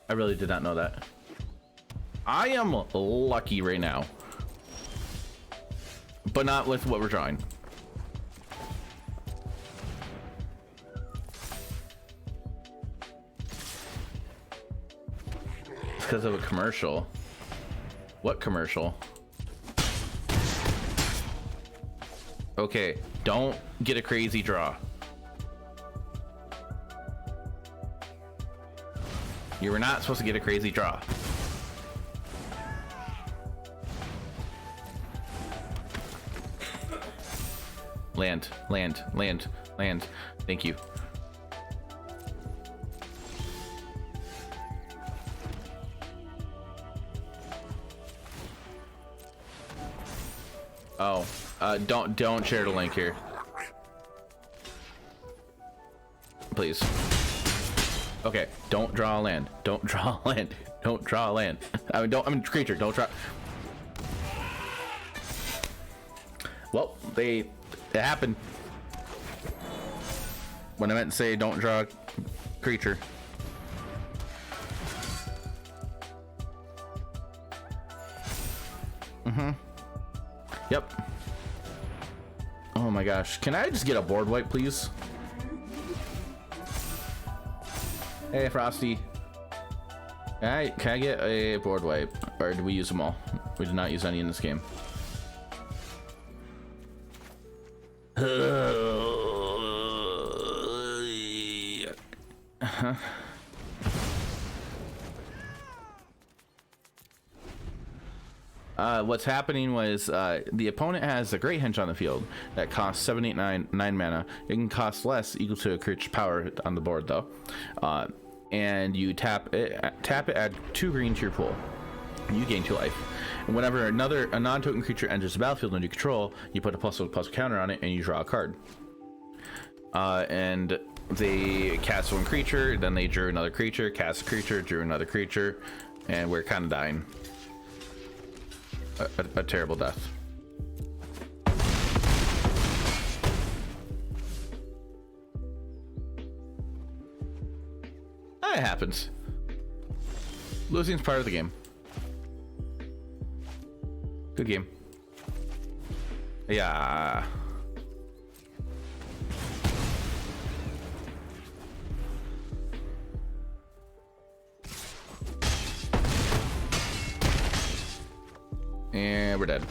Speaker 1: I really did not know that. I am lucky right now. But not with what we're drawing. Because of a commercial. What commercial? Okay, don't get a crazy draw. You were not supposed to get a crazy draw. Land. Thank you. Oh, don't share the link here, please. Okay, don't draw a land. Don't draw a land. Don't draw a land. I mean, creature. Don't draw. Well, it happened. When I meant to say don't draw creature. Yep. Oh my gosh. Can I just get a board wipe, please? Hey, Frosty. Can I get a board wipe? Or did we use them all? We did not use any in this game. What's happening was the opponent has a Great Henge on the field that costs 7, 8, 9 mana. It can cost less, equal to a creature's power on the board though. And you tap it, add 2 green to your pool. You gain 2 life. And whenever a non-token creature enters the battlefield under your control, you put a +1/+1 counter on it and you draw a card. And they cast 1 creature, then they drew another creature, cast a creature, drew another creature, and we're kind of dying. A terrible death. It happens. Losing's part of the game. Good game. Yeah. And we're dead.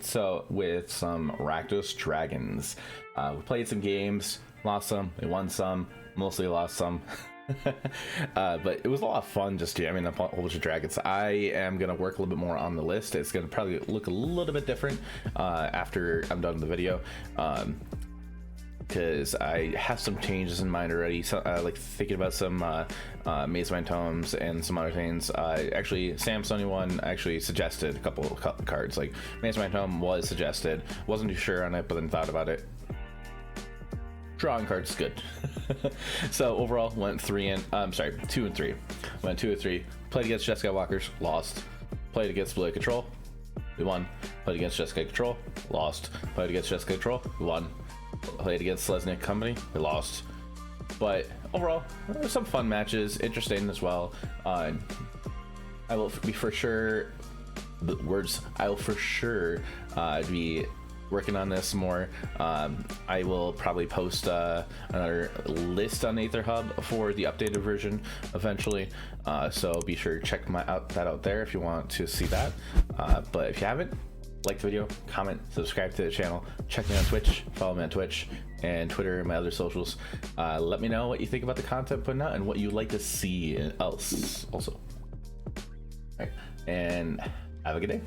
Speaker 1: So with some Rakdos Dragons, we played some games, lost some, we won some, mostly lost some. But it was a lot of fun just jamming up a whole bunch of dragons. I am going to work a little bit more on the list. It's going to probably look a little bit different after I'm done with the video. Because I have some changes in mind already. So, like thinking about some Maze Mind Tomes and some other things. Actually, Sam71 actually suggested a couple cards. Like Maze Mind Tome was suggested. Wasn't too sure on it, but then thought about it. Drawing cards is good. So overall, went 2 and 3. Went 2 and 3. Played against Jeskai Walkers, lost. Played against Blue Control, we won. Played against Jeskai Control, lost. Played against Jeskai Control, we won. Played against Selesnya Company, we lost. But overall, there were some fun matches, interesting as well. I will be for sure. I will for sure be working on this more. I will probably post another list on Aether Hub for the updated version eventually. So be sure to check that out there if you want to see that. But if you haven't, like the video, comment, subscribe to the channel, check me on Twitch, follow me on Twitch and Twitter and my other socials. Let me know what you think about the content putting out and what you'd like to see else also. All right, and have a good day.